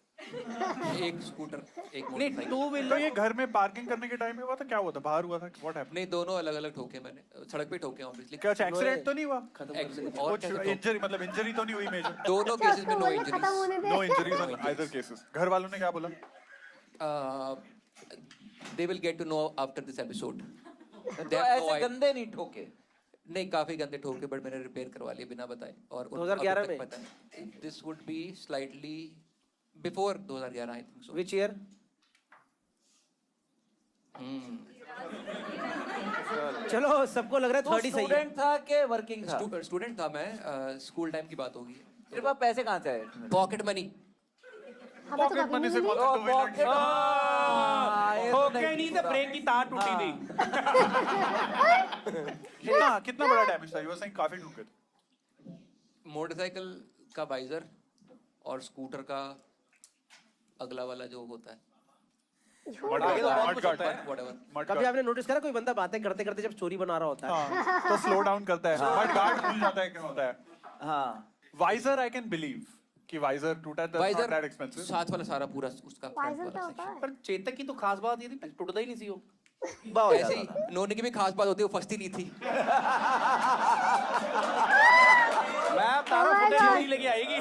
एक स्कूटर, एक नहीं, मोटरसाइकिल। 2 तो व्हीलर ये घर में पार्किंग करने के टाइम में हुआ था, क्या हुआ था, बाहर हुआ था, व्हाट हैपेंड? नहीं, दोनों अलग अलग ठोके मैंने, सड़क पे ठोके ऑब्वियसली। क्या एक्सीडेंट तो नहीं हुआ? और कुछ इंजरी, मतलब इंजरी तो नहीं हुई मेजर? दोनों अच्छा, केसेस में उसको नो बोलो खत्म होने इंजरीज। दे। No injuries in either cases. घर वालों ने क्या बोला? They will get to know after this episode. तो ऐसे गंदे नहीं ठोके? नहीं, काफी गंदे ठोके, बट मैंने रिपेयर करवा लिए बिना बताए। और 2011 में? This would be slightly before 2011 I think so. Which year? चलो सबको लग रहा है 30 सही है। स्टूडेंट था कि वर्किंग था? स्टूडेंट था मैं, स्कूल टाइम की बात होगी। तेरे पास पैसे कहाँ से आए? Pocket money. हमें तो पॉकेट कभी मनी से नहीं कौन मिली। सा 2 व्हीलर? ठोके नहीं थे, ब्रेक की तार टूटी थी। कितना बड़ा डैमेज था? यू वर सेइंग काफी ठोके थे। मोटरसाइकिल का वाइजर और स्कूटर का अगला वाला जो होता है, मडगार्ड। व्हाटएवर। कभी आपने नोटिस करा कोई बंदा बातें करते करते जब चोरी बना रहा होता है, हाँ, तो स्लो डाउन करता है, मडगार्ड भूल जाता है क्यों होता है। हाँ। वाइजर आई कैन बिलीव कि वाइजर टूटा, that's not that visor expensive. साथ वाला सारा पूरा उसका front वाइजर वाला क्या होता section। है? पर चेतक की तो खास बात ये थी, टूटता ही नहीं सी वो। बहुत ऐसे ही ज्यादा। नोने की भी खास बात होती है, वो फंसती नहीं थी। मैं तारा Oh my फुटेज God. नहीं लेके आएगी।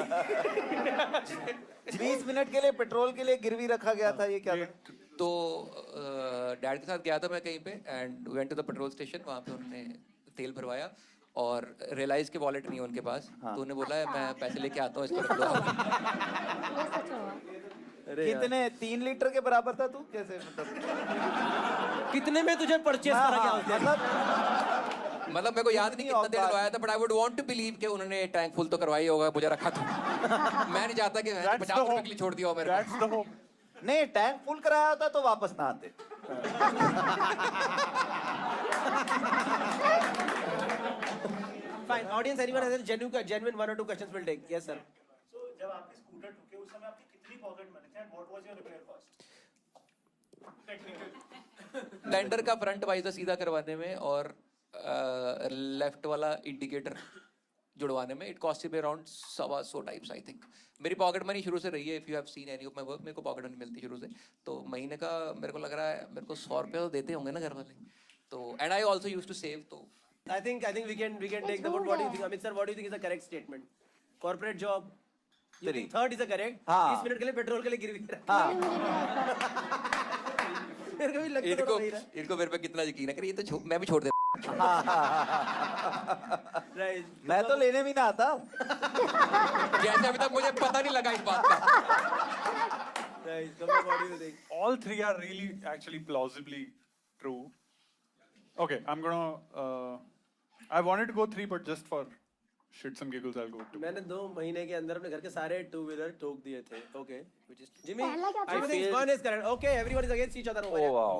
20 मिनट के लिए पेट्रोल के लिए गिरवी रखा गया था, ये क्या था? तो डैड के साथ गया था मैं कहीं पे, and went to the petrol station. वहाँ पे उन्होंने तेल भरवाया और रियलाइज के वॉलेट नहीं है उनके पास, तो उन्हें बोला है मैं पैसे लेके आता हूँ, इसको रख लो। ये सच हुआ। कितने, 3 लीटर के बराबर था तू? कैसे मतलब? कितने में तुझे परचेस करा गया उसने? मतलब मतलब मेरे को याद नहीं कितना देर लगवाया था, but I would want to believe कि उन्होंने टैंक फुल तो करवाई होगा, मुझे रखा था। मैं नहीं चाहता कि मैंने 50 रुपए के लिए छोड़ दिया हो मेरे को। That's the hope. नहीं, टैंक फुल कराया होता तो वापस ना आते। Fine. Audience, anyone has a genuine one or two questions we'll take. Yes, sir. So, जब आपके स्कूटर ठुके उस समय आपकी कितनी पॉकेट मनी थी and what was your repair cost? Technical. Blender का फ्रंट वाइजर सीधा करवाने में और लेफ्ट वाला इंडिकेटर जुड़वाने में it cost me around 125 types I think. मेरी पॉकेट मनी शुरू से रही है, if you have seen any of my work, मेरे को पॉकेट मनी मिलती शुरू से, तो महीने का मेरे को लग रहा है मेरे को 100 रुपये तो देते होंगे ना घर वाले, तो and I also use to save. तो I think we can take the vote. What do you think, Amit sir? What do you think is the correct statement? Corporate job. You think third is the correct? हाँ. 30 minute के लिए petrol के लिए गिरवी रहा। हाँ, मेरे को भी लगता है इनको वही रहा। इनको मेरे पे कितना यकीन है कि ये तो मैं भी छोड़ दे। Right. मैं तो लेने भी ना आता। जैसे अभी तक मुझे पता नहीं लगा इस बात का। Right. Kamal, what do you think? All three are really actually plausibly true. Okay, I'm gonna. I wanted to go 3, but just for shits and giggles, I'll go 2. मैंने 2 महीने के अंदर अपने घर के सारे 2-wheeler ठोक दिए थे. Okay. Which is Jimmy. पहला क्या था? Jimmy thinks one is correct. Okay, everyone is against each other. Oh wow.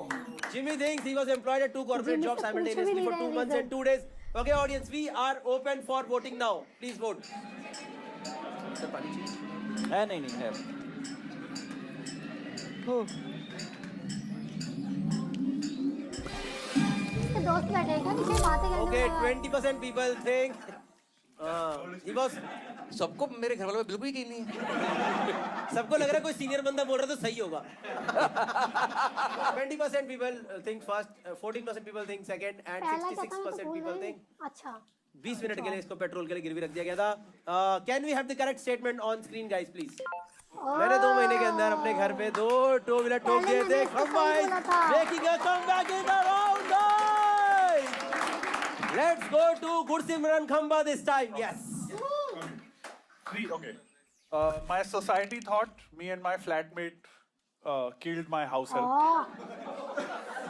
Jimmy thinks he was employed at 2 corporate Jimmy jobs से पूछ भी simultaneously नहीं for 2 रहे months and 2 days. Okay, audience, we are open for voting now. Please vote. Sir, पानी चाहिए? है नहीं है। इसके दोस्त बैठे हैं क्या पीछे बातें करने Okay, वाला? 20% people think he was. सबको मेरे घर वालों में बिल्कुल यकीन नहीं है। सबको लग रहा है कोई सीनियर बंदा बोल रहा है तो सही होगा. 20% people think first, 14% people think second, and पहला क्या था मैं तो 66% भूल people गई। think. अच्छा 20 मिनट के लिए इसको पेट्रोल के लिए गिरवी रख दिया गया था. Can we have the correct statement on screen, guys, please? मैंने 2 महीने के अंदर अपने घर पे 2 2-wheeler ठोक पहले दिए थे. मैंने इसको Come सही on, बोला था। making a comeback in the round, guys. Let's go to Gursimran Khamba this time. Yes. 3, okay. My society thought me and my flatmate killed my house help. Oh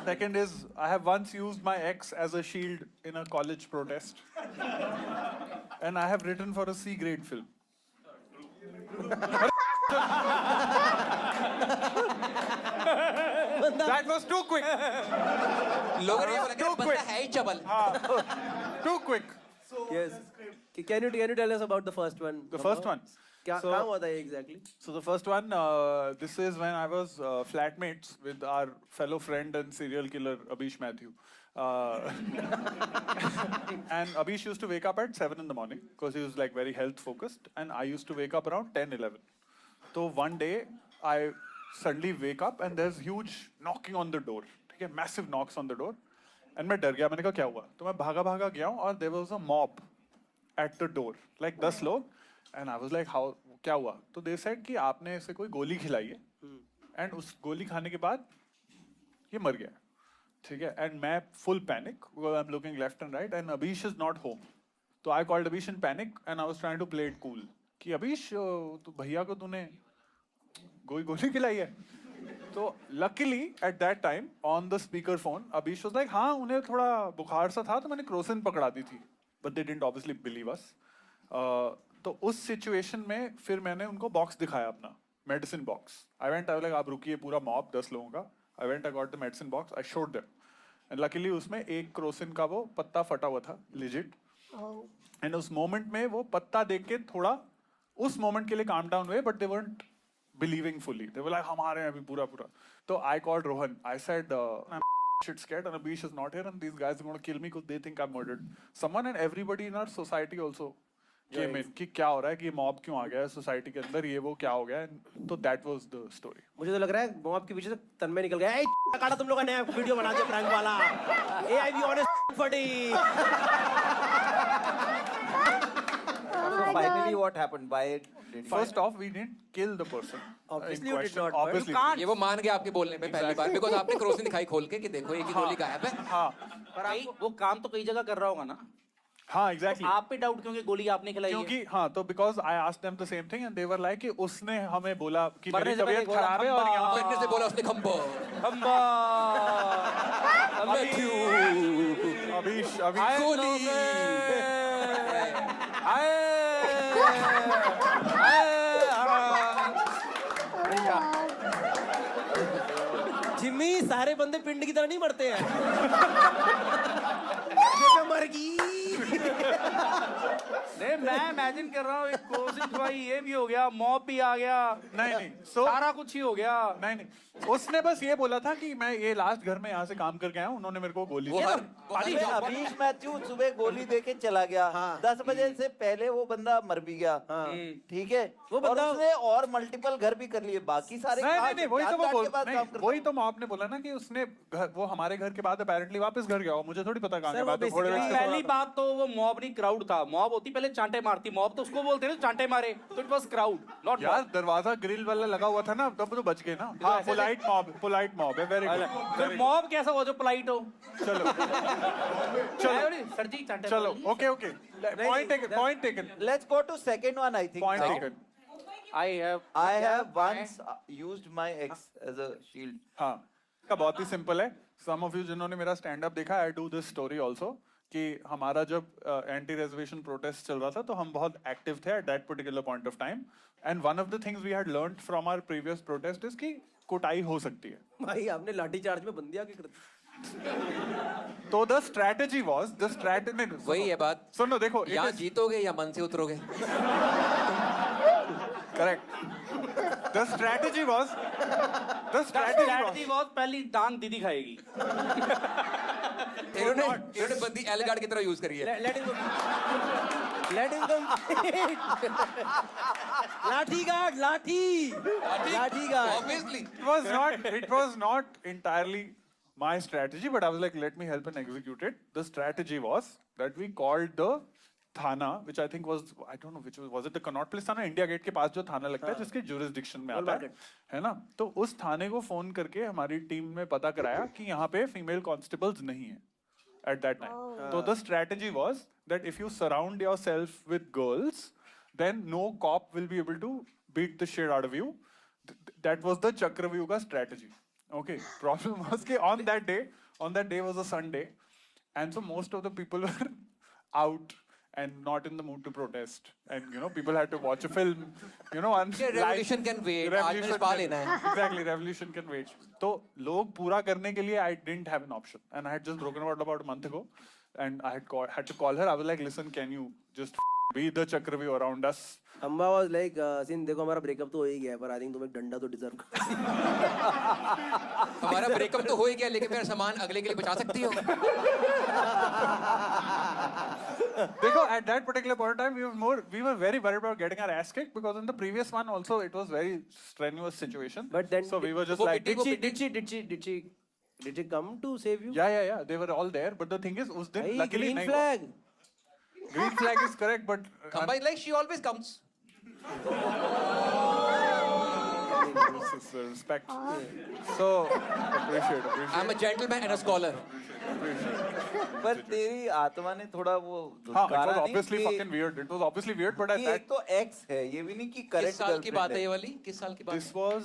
Second is, I have once used my ex as a shield in a college protest. And I have written for a C grade film. That was too quick. लोगों ने ये बोला कि Too बंदा quick. है ही चबल। Too quick. Yes. Can you tell us about the first one? The first one. क्या So- काम होता है exactly? So the first one, this is when I was flatmates with our fellow friend and serial killer Abish Mathew. And Abish used to wake up at 7 in the morning because he was like very health focused, and I used to wake up around 10, 11. So one day I suddenly wake up and there's huge knocking on the door. Okay, massive knocks on the door. And मैं डर गया, मैंने कहा क्या हुआ? तो मैं भागा भागा गया हूँ और there was a mob at the door, like 10 लोग. And I was like, how? क्या हुआ? तो they said कि आपने इसे कोई गोली खिलाई है, and उस गोली खाने के बाद ये मर गया. ठीक है? And मैं full panic because I'm looking left and right, and Abish is not home. तो I called Abish in panic, and I was trying to play it cool. कि अबीश तो भैया को तूने गोली खिलाई है. तो luckily at that time on the speaker phone, Abish was like, हाँ उन्हें थोड़ा बुखार सा था तो मैंने क्रोसिन पकड़ा दी थी. But they didn't obviously believe us. तो उस सिचुएशन में फिर मैंने उनको बॉक्स दिखाया अपना medicine box. I went, I like आप रुकिए, पूरा मॉब 10 लोगों का. I went, I got the medicine box, I showed them, and luckily उसमें एक क्रोसिन का वो पत्ता फटा हुआ था लिजिट. एंड उस मोमेंट में वो पत्ता देख के थोड़ा उस मोमेंट के लिए काम डाउन हुए, but they weren't believing fully. They were like हमारे हैं अभी पूरा. तो I called Rohan, I said shit scared and Abish is not here and these guys are going to kill me because they think I'm murdered. Someone and everybody in our society also came in कि क्या हो रहा है, कि mob क्यों आ गया है society के अंदर, ये वो क्या हो गया है. तो that was the story. मुझे तो लग रहा है मॉब के पीछे से तन्मय निकल गया. ए काटा तुम लोगों ने नया वीडियो बना दिया प्रैंक वाला. ए आई बी ऑनेस्ट फटी. So finally what happened? Why did he? First off, we didn't kill the person. Obviously in you did question. not, but you Obviously. ये वो मान गया आपके बोलने पे पहली बार, बिकॉज आपने क्रोसिन दिखाई खोल के कि देखो एक ही गोली गायब है. हाँ पर वो काम तो कई जगह कर रहा होगा ना. हाँ एग्जैक्टली. आप पे डाउट क्योंकि गोली आपने खिलाई है. क्योंकि हाँ, तो because I asked them the same thing and they were like कि उसने हमें बोला कि मरने मेरी से पहले तबीयत बोला, खराब है और खम्बा। यहाँ फिटनेस से बोला उसने खम्बो. खम्बा अभी अवीश आए गोली। नौसे। आए जिम्मी सारे बंदे पिंड की तरह नहीं मरते हैं ये तो मर गई नहीं, मैं इमेजिन कर रहा हूँ एक कोशिश भाई, ये भी हो गया, मॉब भी आ गया, नहीं so सारा कुछ ही हो गया। नहीं उसने बस ये बोला था कि मैं ये लास्ट घर में यहाँ से काम करके आया हूँ, उन्होंने मेरे को गोली वो दी। हर वो हर अभी job- अभीश मैथ्यू सुबह गोली दे के चला गया। 10 बजे से पहले वो बंदा मर भी गया। ठीक है, वो और बंदा- उसने और मल्टीपल घर भी कर लिए, बाकी सारे नहीं वही तो वो बोल नहीं नहीं वही तो मॉब ने बोला ना कि उसने वो हमारे घर के बाद अपेरेंटली वापस घर गया हो, मुझे थोड़ी पता कहाँ Sir, के वो बाद थोड़े basically- वक्त से पहली बात तो वो मॉब नहीं क्राउड था, मॉब होती पहले चांटे मारती, मॉब तो उसको बोलते हैं चांटे मारे, तो इट वाज क्राउड नॉट यार दरवाजा ग्रिल वाला लगा हुआ था ना, तब तो बच गए ना। हाँ पोलाइट मॉब है, वेरी गुड। मॉब कैसा हुआ जो पोलाइट हो? चलो सर जी चांटे चलो okay point taken let's go to second one. I think point taken. I I have once used my ex as a shield. हाँ का बहुत ही सिंपल है। सम ऑफ यू जिन्होंने मेरा स्टैंड अप देखा, I do this story also कि हमारा जब एंटी रिजर्वेशन प्रोटेस्ट चल रहा था तो हम बहुत एक्टिव थे at that particular point of time, and one of the things we had learned from our previous protest is कि कुटाई हो सकती है। भाई आपने लाठी चार्ज में बंदियां की कर दी तो द स्ट्रेटजी वाज वही है बात। सुनो देखो या जीतोगे या मन से उतरोगे। Correct the strategy was strategy बहुत पहली डांग दीदी खाएगी। इन्होंने बंदी एल गार्ड की तरह यूज करी है। let him complete लाठी गार्ड लाठी guard Obviously. it was not entirely my strategy, but I was like, let me help and execute it. The strategy was that we called the Thana, which I think was, I don't know which was it the Connaught Place Thana, India Gate के पास जो थाना लगता है जिसके jurisdiction में आता है ना, तो उस थाने को फोन करके हमारी टीम में पता कराया कि यहाँ पे फीमेल कॉन्स्टेबल्स नहीं है at that time. So the strategy was that if you surround yourself with girls, then no cop will be able to beat the shit out of you. That was the Chakravyuh ka strategy. Okay. Problem was that on that day was a Sunday, and so most of the people were out and not in the mood to protest, and people had to watch a film, and Yeah, revolution can wait. Revolution आज मैंने spa can- लेना है। Exactly, revolution can wait. तो लोग पूरा करने के लिए I didn't have an option, and I had just broken out about a month ago, and I had to call her. I was like, listen, can you just be the Chakravyuh around us? अम्मा was like सिन देखो हमारा breakup तो हो ही गया है, पर I think तुम एक डंडा तो डिजर्व करती हमारा ब्रेकअप तो हो ही गया, लेकिन मेरा सामान अगले के लिए बचा सकती हो। देखो, at that particular point of time, we were very worried about getting our ass kicked, because in the previous one also it was very strenuous situation. But then so we were just वो like, did she come to save you? yeah, they were all there. But the thing is, उस दिन भाई luckily green नहीं flag हुआ. Green flag is correct, but Combined like she always comes. respect. So appreciate. I'm a gentleman and a scholar. पर तेरी आत्मा ने थोड़ा वो हाँ, it धुतकारा was नहीं obviously कि- fucking weird. It was obviously weird, but at कि that एक तो एक्स है, ये भी नहीं कि किस करेक्ट साल की बात है ये वाली? किस साल की बात this was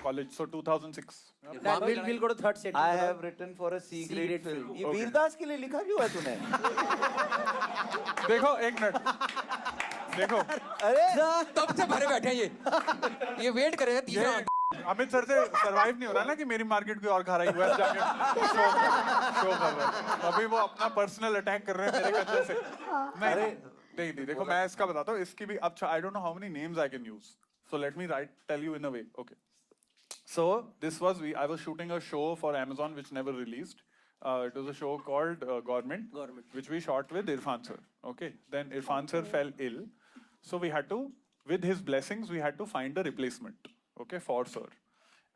college, so 2006. है? वहाँ पे we'll go to third set. I have written for a C grade film. ये वीरदास के लिए लिखा क्यों है तूने? देखो एक मिनट. देखो अरे तब से भरे बैठे हैं ये वेट कर रहे हैं तीसरा ये अमित सर से सरवाइव नहीं हो रहा ना कि मेरी मार्केट कोई और खा रही है जाके शो कर रहा है. अभी वो अपना पर्सनल अटैक कर रहे हैं मेरे कंधे से. नहीं देखो मैं इसका बताता हूँ. इसकी भी अब I don't know how many names I can use, so let me tell you in a way. Okay, so this was I was shooting a show for Amazon which never released. It was a show called Government, which we shot with Irfan sir. Okay, then Irfan sir fell ill, so we had to, with his blessings, we had to find a replacement. Okay, for sir,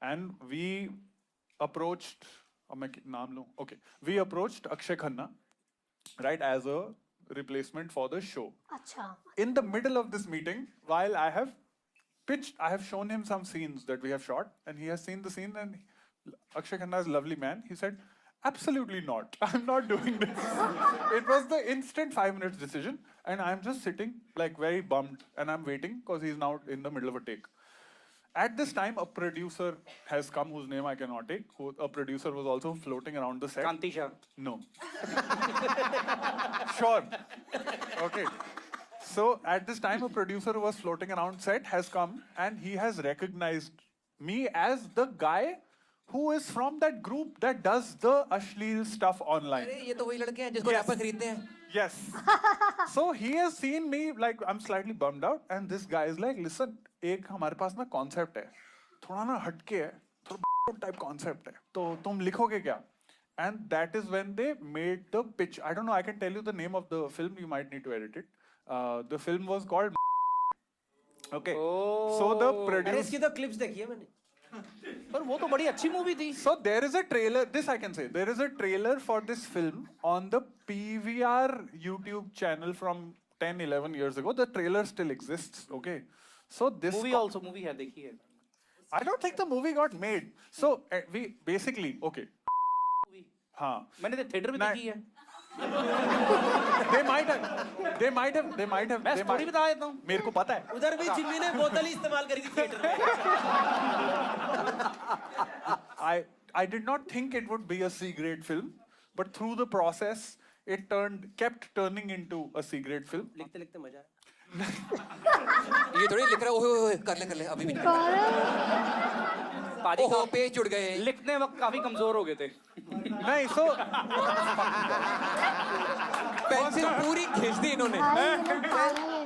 and we approached. Okay, we approached Akshay Khanna, right, as a replacement for the show. अच्छा In the middle of this meeting, while I have shown him some scenes that we have shot, and he has seen the scene, and Akshay Khanna is a lovely man. He said, absolutely not. I'm not doing this. It was the instant 5 minutes decision, and I'm just sitting like very bummed, and I'm waiting because he's now in the middle of a take. At this time, a producer has come whose name I cannot take. A producer was also floating around the set. Kanti Shah. No. Sure. Okay. So at this time, a producer who was floating around set has come and he has recognized me as the guy who is from that group that does the Ashleel stuff online. अरे ये तो वही लड़के हैं जिसको Yes. Wrapper खरीदते हैं. Yes. So he has seen me like I'm slightly bummed out, and this guy is like, listen, एक हमारे पास ना concept है, थोड़ा ना हटके है, थोड़ा type concept है, तो तुम लिखोगे क्या? And that is when they made the pitch. I don't know. I can tell you the name of the film. You might need to edit it. The film was called. Okay. So the अरे producer. इसकी तो clips देखी है मैंने. पर वो तो बड़ी अच्छी मूवी थी. So there is a trailer. This I can say. There is a trailer for this film on the PVR YouTube channel from 10, 11 years ago. The trailer still exists. Okay. So this. Movie also movie है, देखी है. I don't think the movie got made. So we basically okay. हाँ. मैंने theatre में नहीं. देखी है. They might have. They might have. They might have. मैं They स्टोरी might. बता देता हूँ. मेरे को पता है. उधर भी जिम्मी ने बोतल ही इस्तेमाल करी थी थिएटर में. I did not think it would be a C-grade film, but through the process, it kept turning into a C-grade film. लिखते लिखते मजा आया. ये थोड़ी लिख रहा है, ओए कर ले अभी भी. पाजी ओहो का पेज जुड़ गए. लिखने वक्त काफी कमजोर हो गए थे. नहीं, so पेंसिल पूरी खींच दी इन्होंने.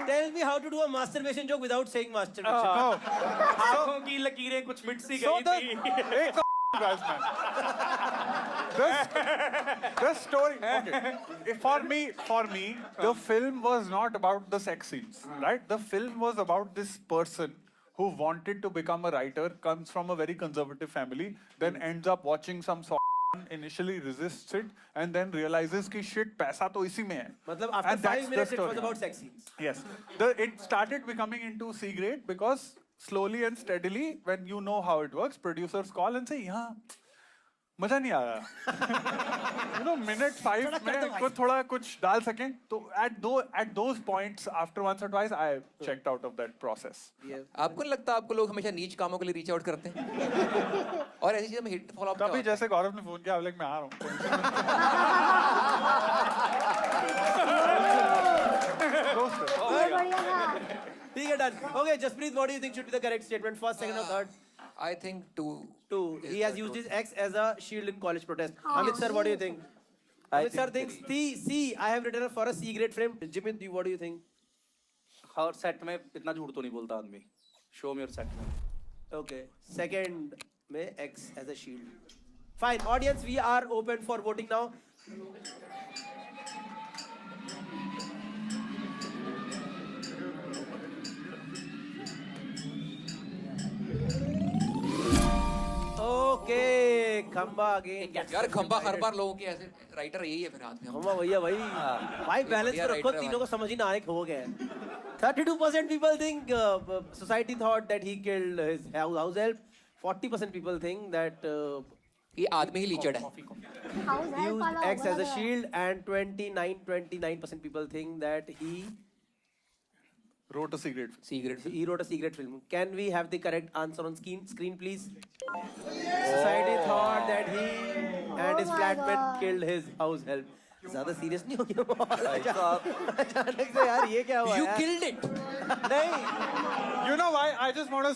Tell me how to do a masturbation joke without saying masturbation. no. आंखों की लकीरें कुछ मिट सी So गई थी. एक guys, man. The story. Okay. For me, the film was not about the sex scenes, right? The film was about this person who wanted to become a writer, comes from a very conservative family, then ends up watching some initially resists it, and then realizes कि shit पैसा तो इसी में है. मतलब after And that's 5 the minutes it was story. about sex scenes. Yes. It started becoming into C grade because slowly and steadily, when you know how it works, producers call and say, yeah, मजा नहीं आया. minute 5 में कुछ थोड़ा कुछ डाल सकें. तो at those points, after once or twice, I checked out of that process. आपको नहीं लगता आपको लोग हमेशा नीच कामों के लिए रीच आउट करते हैं? और ऐसी चीजों में हिट फॉलो अप तभी जैसे गौरव ने फोन किया, मैं आ रहा हूँ. बहुत बढ़िया था. ठीक है, done. Okay, Jaspreet, what do you think should be the correct statement? First, second, or third? I think two. He has used his ex as a shield in college protest. Amit sir, what do you think? Amit sir thinks C. I have written for a C grade film. Jimmy, what do you think? Her set में इतना झूठ तो नहीं बोलता आदमी. Show में और set में. Okay. Second, में X as a shield. Fine. Audience, we are open for voting now. Okay. खंबा again. यार खंबा हर बार लोगों के ऐसे राइटर यही है फिर हाथ में. खंबा भैया भाई. भाई बैलेंस बढ़िया तो रखो, writer है तीनों को समझ ही ना आए हो गया. 32% people think society thought that he killed his house help. 40% people think that ये आदमी ही लीचड़ है. हाउस he हेल्प used वाला X होगा as a लग रहा है. shield, and 29% people think that he Wrote a C-grade film. Secret. wrote a secret film. Can we have the correct answer on screen, please? Society thought that he and his my flatmate God. killed his house help. ज़्यादा serious नहीं हो गया अचानक से यार ये क्या हुआ You यार? killed it. नहीं. You know why? I just want to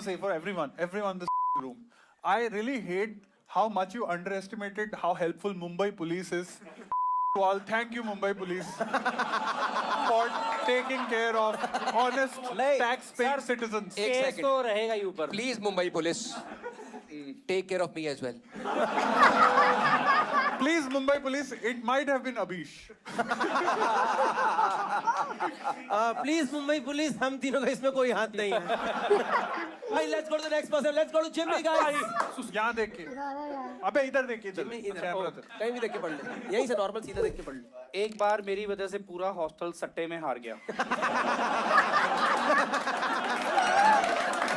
say for everyone in this room, I really hate how much you underestimated how helpful Mumbai police is. To all, thank you Mumbai police for taking care of honest tax-paying citizens. एक case second. तो रहेगा ही ऊपर. Please Mumbai police, take care of me as well. Please Mumbai police, it might have been Abish. Please Mumbai police, हम तीनों का इसमें कोई हाथ नहीं है. भाई let's go to the next person. Let's go to Jimmy guys. यहाँ देखिए. ज़्यादा यार. अबे इधर देखिए. Jimmy इधर. कैमरा इधर. कहीं भी देख के पढ़ ले. यहीं से नॉर्मल सीधा देख के पढ़ ले. एक बार मेरी वजह से पूरा हॉस्टल सट्टे में हार गया.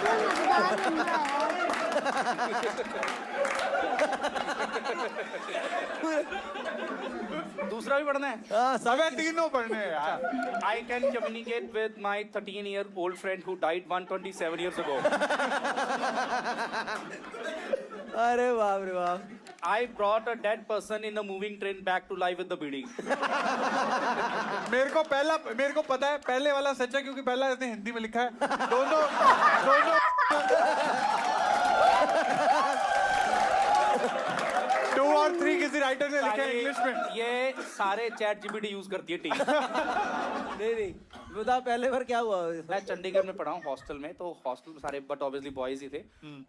ये मजेदार बंदा है यार. दूसरा भी पढ़ना है हाँ हमें तीनों पढ़ने हैं यार। I can communicate with my 13-year-old friend who died 127 years ago. अरे बाप रे बाप। I brought a dead person in a moving train back to life with the bidding. मेरे को पता है पहले वाला सच है क्योंकि पहला इसने हिंदी में लिखा है। दोनों 2 और 3 किसी राइटर ने लिखा है इंग्लिश में। ये सारे चैट जीपीटी यूज करती है टीम। नहीं बता पहले बार क्या हुआ? मैं चंडीगढ़ में पढ़ा हूँ हॉस्टल में, तो हॉस्टल में सारे बट ऑब्वियसली बॉयज ही थे।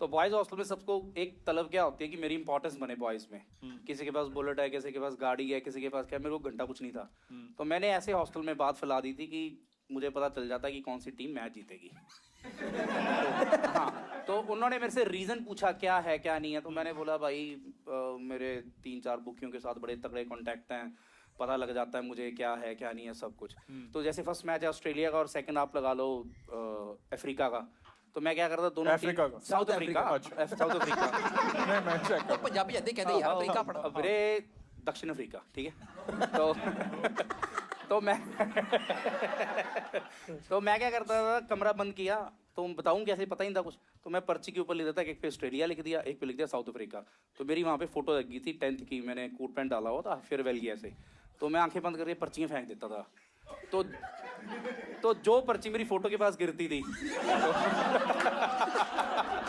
तो बॉयज हॉस्टल में सबको एक तलब क्या होती है कि मेरी इंपॉर्टेंस बने बॉयज में। किसी के पास बुलेट है, किसी के पास गाड़ी है, किसी के पास क्या, मेरे को घंटा कुछ नहीं था। तो मैंने ऐसे हॉस्टल में बात फैला दी थी कि मुझे पता चल जाता कि कौन सी टीम मैच जीतेगी। हाँ, तो उन्होंने मेरे से रीजन पूछा क्या है क्या नहीं है, तो मैंने बोला भाई मेरे 3-4 बुकियों के साथ बड़े तगड़े कॉन्टैक्ट हैं, पता लग जाता है मुझे क्या है क्या नहीं है सब कुछ। तो जैसे फर्स्ट मैच है ऑस्ट्रेलिया का और सेकंड आप लगा लो अफ्रीका का, तो मैं क्या करता दोनों अफ्रीका का? साउथ अफ्रीका, साउथ अफ्रीका नहीं मैं चेक तो पंजाबी आते कहते यार अफ्रीका पढ़ा। अरे दक्षिण अफ्रीका, ठीक है। तो मैं क्या करता था, कमरा बंद किया, तो बताऊं कैसे, पता ही नहीं था कुछ, तो मैं पर्ची के ऊपर लिख देता, एक पे ऑस्ट्रेलिया लिख दिया, एक पे लिख दिया साउथ अफ्रीका। तो मेरी वहाँ पे फोटो लगी थी 10th की, मैंने कोट पैंट डाला हुआ था फेयरवेल की ऐसे, तो मैं आंखें बंद करके पर्चियाँ फेंक देता था। तो जो पर्ची मेरी फोटो के पास गिरती थी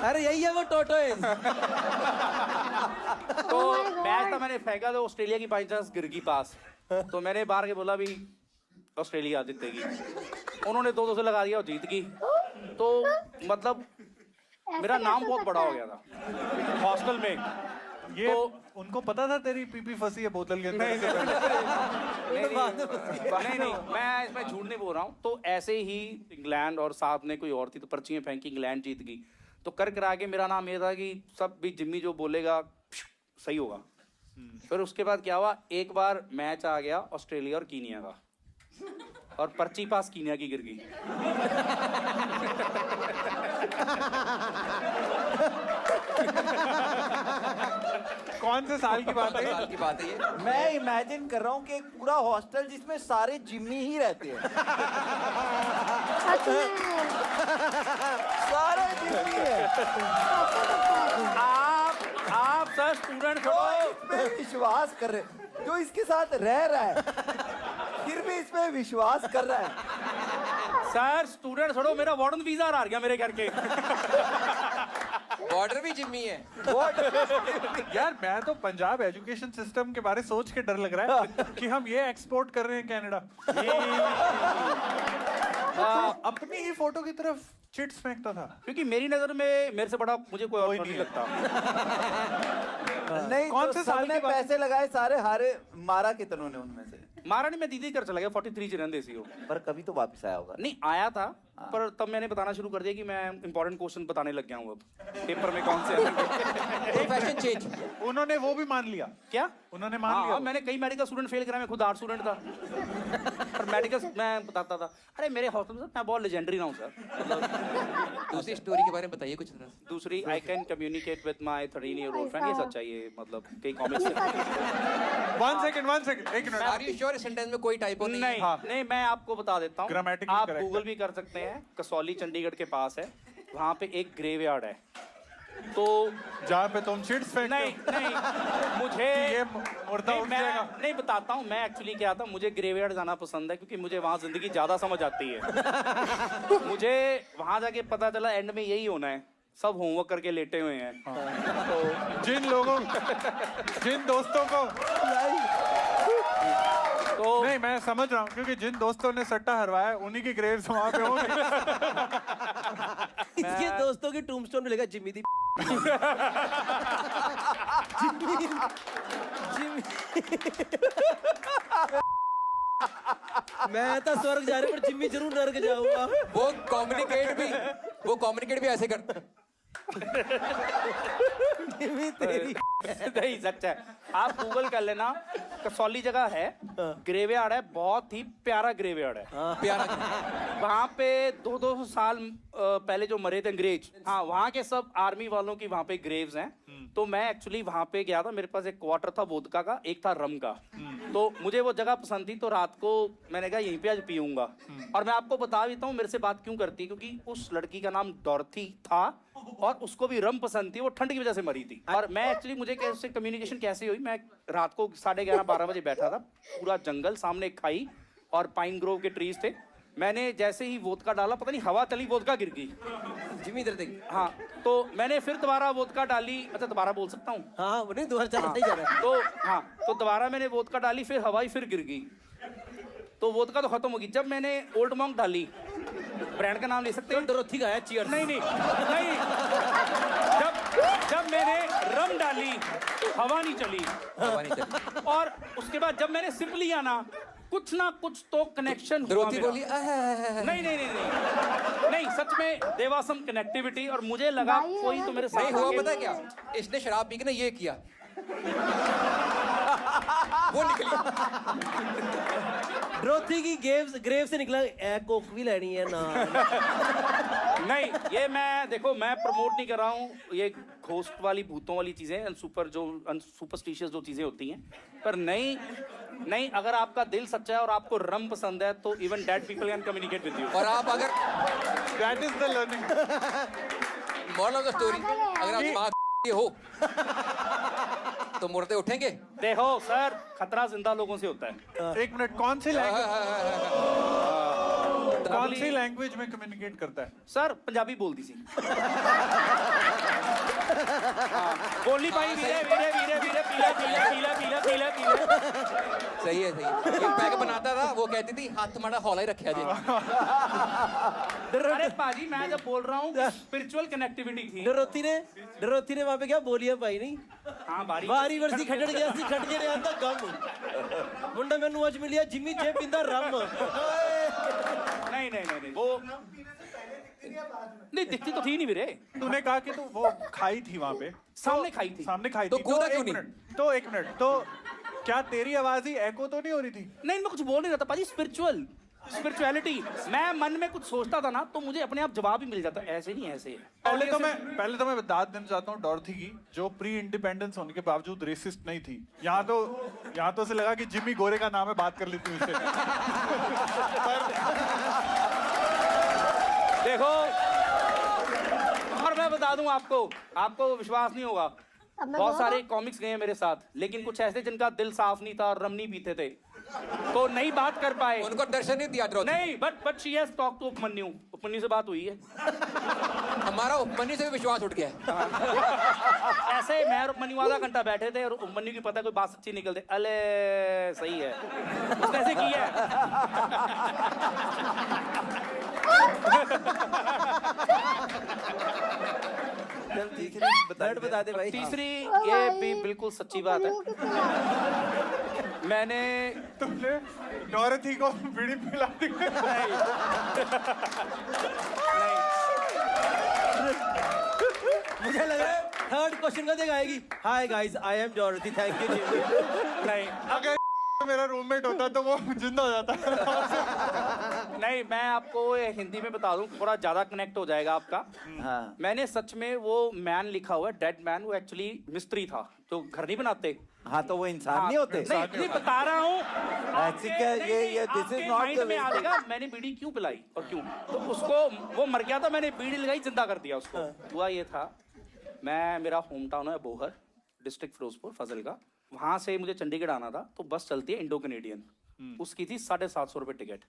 अरे यही है वो टोटोइज। तो मैच था, मैंने फेंका तो ऑस्ट्रेलिया की बाई चांस गिर गई पास, तो मैंने बाहर के बोला भी ऑस्ट्रेलिया जीतेगी, उन्होंने 2-2 से लगा दिया और जीत गई। तो मतलब मेरा नाम बहुत बड़ा हो गया था हॉस्टल में। ये तो उनको पता था तेरी पीपी फंसी है बोतल के अंदर। नहीं, मैं इसमें झूठ नहीं बोल रहा हूँ। तो ऐसे ही इंग्लैंड और साथ में कोई और थी, तो पर्चियाँ फेंकी, इंग्लैंड जीत गई। तो कर करा के मेरा नाम ये था कि सब भी जिम्मी जो बोलेगा सही होगा। फिर उसके बाद क्या हुआ, एक बार मैच आ गया ऑस्ट्रेलिया और कीनिया का, और पर्ची पास कीनिया की गिर गई। कौन से साल की बात है? साल की बात है ये। मैं इमेजिन कर रहा हूँ कि एक पूरा हॉस्टल जिसमें सारे जिम्मी ही रहते हैं। सच में सारे जिम्मी है। आप सर स्टूडेंट जो इस पे विश्वास कर रहे, जो इसके साथ रह रहा है फिर भी इस पे विश्वास कर रहा है। सर स्टूडेंट छोड़ो, मेरा वार्डन वीजा आ गया मेरे घर के। बॉर्डर भी जिम्मी है। यार मैं तो पंजाब एजुकेशन सिस्टम के बारे सोच के डर लग रहा है कि हम ये एक्सपोर्ट कर रहे हैं कनाडा। अपनी ही फोटो की तरफ चिट्स फेंकता था। क्योंकि मेरी नजर में मेरे से बड़ा मुझे कोई और नहीं लगता। नहीं, कौन तो से साल सबने की बात? पैसे लगाए, सारे हारे, मारा कितनों ने उनमें से? महारानी में दीदी कर चला गया 43 चिरंदेसी हो। पर कभी तो वापस आया होगा। नहीं आया था, पर तब मैंने बताना शुरू कर दिया कि मैं इंपॉर्टेंट क्वेश्चन बताने लग गया हूँ अब पेपर में कौन से प्रोफेशन चेंज। उन्होंने वो भी मान लिया। क्या उन्होंने मान लिया। हाँ, मैंने कई मेडिकल स्टूडेंट फेल कराए, मैं खुद आर्ट स्टूडेंट था। पर मेडिकल मैं बताता था, अरे मेरे हॉस्टल में मैं बहुत लेजेंडरी रहा हूँ सर। दूसरी स्टोरी के बारे में बताइए कुछ तरह से। दूसरी, I can communicate with my 13-year-old friend, ये सच्चाई है, मतलब कई कॉमिक्स। वन सेकंड एक मिनट। आर यू श्योर इस सेंटेंस में कोई टाइपो नहीं है? नहीं नहीं, मैं आपको बता देता हूँ, Grammatically आप correct गूगल है। भी कर सकते हैं, कसौली चंडीगढ़ के पास है, वहाँ पे एक ग्रेवयार्ड है। तो जहाँ पे तुम चिट्स फेंकते नहीं हो। नहीं, मुझे ये मुर्दा नहीं, उठ मैं जाएगा। नहीं बताता हूँ मैं एक्चुअली क्या था। मुझे ग्रेवयार्ड जाना पसंद है क्योंकि मुझे वहाँ जिंदगी ज्यादा समझ आती है। मुझे वहाँ जाके पता चला एंड में यही होना है, सब होमवर्क करके लेटे हुए हैं। तो जिन दोस्तों को तो नहीं, मैं समझ रहा हूँ क्योंकि जिन दोस्तों ने सट्टा हरवाया उन्हीं की ग्रेव्स वहाँ पे होंगे। इसके दोस्तों की टूमस्टोन में लिखा जिम्मी दी। मैं तो स्वर्ग जा रहा पर जिम्मी जरूर नर्क जाऊंगा। वो कम्युनिकेट भी ऐसे करता। जिम्मी तेरी नहीं सच है, आप गूगल कर लेना, कसौली जगह है, ग्रेवयार्ड है, बहुत ही प्यारा ग्रेवयार्ड है। प्यारा। वहाँ पे 200 साल पहले जो मरे थे अंग्रेज, हाँ वहाँ के सब आर्मी वालों की वहाँ पे ग्रेव्स हैं। तो मैं एक्चुअली वहां पे गया था, मेरे पास एक क्वार्टर था वोदका का, एक था रम का। तो मुझे वो जगह पसंद थी, तो रात को मैंने कहा यहीं पे आज पीऊंगा। और मैं आपको बता देता हूँ मेरे से बात क्यों करती, क्योंकि उस लड़की का नाम डॉर्थी था और उसको भी रम पसंद थी, वो ठंड की वजह से मरी थी। और मैं एक्चुअली, मुझे कैसे कम्युनिकेशन कैसे हुई, मैं रात को 11:30-12 बजे बैठा था, पूरा जंगल, सामने एक खाई और पाइन ग्रोव के ट्रीज थे। मैंने जैसे ही वोदका डाला, पता नहीं हवा चली, वोदका गिर गई। जिमी इधर देख। हाँ, तो मैंने फिर दोबारा वोदका डाली। अच्छा, दोबारा बोल सकता हूँ? हाँ नहीं, दोबारा चल सही जा रहा है। तो हाँ, तो दोबारा मैंने वोदका डाली, फिर हवाई फिर गिर गई, तो वोदका तो खत्म हो गई। जब मैंने ओल्ड मॉन्क डाली, ब्रांड का नाम ले सकते हैं? डरोथी का है, चीयर्स। नहीं नहीं नहीं, जब मैंने रम डाली, हवा नहीं चली। हवा नहीं चली। और उसके बाद जब मैंने सिप लिया ना, कुछ ना कुछ तो कनेक्शन हुआ द्रौपदी मेरा। बोली नहीं नहीं नहीं नहीं नहीं, सच में देयर वाज सम कनेक्टिविटी, और मुझे लगा भाई, कोई तो मेरे साथ नहीं हुआ, आके- पता है क्या, इसने शराब पी के ना ये किया, वो निकली। डरोथी की ग्रेव से निकला, कोक भी लेनी है ना। नहीं, ये मैं देखो, मैं प्रमोट नहीं कर रहा हूँ ये घोस्ट वाली, भूतों वाली चीजें, सुपरस्टिशियस जो चीजें होती हैं, पर नहीं नहीं, अगर आपका दिल सच्चा है और आपको रम पसंद है, तो even dead people can communicate with you. और आप अगर That is the learning. Moral of the story, अगर आप दिमाग हो तो मुर्दे उठेंगे। देखो सर, खतरा जिंदा लोगों से होता है। एक मिनट, कौन सी लैंग्वेज में कम्युनिकेट करता है? सर पंजाबी बोलती सी। बोली पाई, वीरे वीरे वीरे वीरे, पीला पीला पीला पीला पीला पीला। सही है, सही है। एक पैक बनाता था, वो कहती थी हाथ माड़ा हौला ही रखा जी। अरे पाजी, मैं जब बोल रहा हूँ स्पिरिचुअल कनेक्टिविटी थी। डरोथी ने वहां पे क्या बोलिया पाई नहीं। हाँ, बारी ਵਾਰੀ ਵਰਸੀ ਖੱਡੜ ਗਿਆ ਸੀ, ਖੱਡ ਜੇ ਰਿਹਾ ਤਾਂ ਗਮ। ਮੁੰਡਾ ਮੈਨੂੰ ਅੱਜ ਮਿਲਿਆ, ਜਿਮੀ ਜੇ ਪਿੰਦਾ ਰਮ। नहीं नहीं नहीं नहीं, वो नहीं दिखती तो थी नहीं मेरे तूने कहा कि तू वो खाई थी वहां पे, सामने खाई थी। सामने खाई तो थी, कूदा एक क्यों नहीं? मिनट, एक मिनट, तो क्या तेरी आवाज ही एको तो नहीं हो रही थी? नहीं, मैं कुछ बोल नहीं रहा था पाजी, स्पिरिचुअलिटी। मैं मन में कुछ सोचता था ना, तो मुझे अपने आप जवाब ही मिल जाता, ऐसे नहीं ऐसे है। पहले तो मैं दाद देना चाहता हूँ डॉर्थी की, जो प्री इंडिपेंडेंस होने के बावजूद रेसिस्ट नहीं थी। यहाँ तो उसे लगा कि जिमी गोरे का नाम है, बात कर लेती हूँ उससे। देखो, और मैं बता दूं आपको विश्वास नहीं होगा, अब मैं बहुत बोला सारे कॉमिक्स गए हैं मेरे साथ, लेकिन कुछ ऐसे जिनका दिल साफ नहीं था और रम नहीं पीते थे, तो नहीं बात कर पाए। उनको दर्शन नहीं दिया द्रौपदी। नहीं, but she has talk to Upamanyu से बात हुई है। हमारा उपमन्यु से भी विश्वास उठ गया है। ऐसे मैं और उपमन्यु आधा घंटा बैठे थे, और उपमन्यु की पता है कोई बात सच्ची निकलते, अले सही है, उसने ऐसे किया चल तीसरी बता दे भाई। तीसरी, ओ ये भाई, भी बिल्कुल सच्ची बात है। उपमन्यु की क्या? मैंने तुमने डॉर्थी को बीड़ी पिला दी? मुझे लग रहा है थर्ड क्वेश्चन का देगा आएगी। Hi guys, I am Dorothy, thank you Jimmy. नहीं अगर मेरा रूममेट होता तो वो जिंदा हो जाता। नहीं, मैं आपको ये हिंदी में बता दूं, थोड़ा ज्यादा कनेक्ट हो जाएगा आपका। हाँ, मैंने सच में वो मैन लिखा हुआ है, डेड मैन, वो एक्चुअली मिस्त्री था, जो घर नहीं बनाते। हाँ, तो वो इंसान नहीं होते? नहीं बता रहा हूँ। ऐसी क्या ये this is not the में way. आ जाएगा, मैंने बीड़ी क्यों पिलाई और क्यों, तो उसको, वो मर गया था, मैंने बीड़ी लगाई, जिंदा कर दिया उसको। हुआ ये था, मेरा होम टाउन है बोहर, डिस्ट्रिक्ट फिरोजपुर, फजल का। वहां से मुझे चंडीगढ़ आना था, तो बस चलती है इंडो कनेडियन, उसकी थी 750 रुपये टिकट।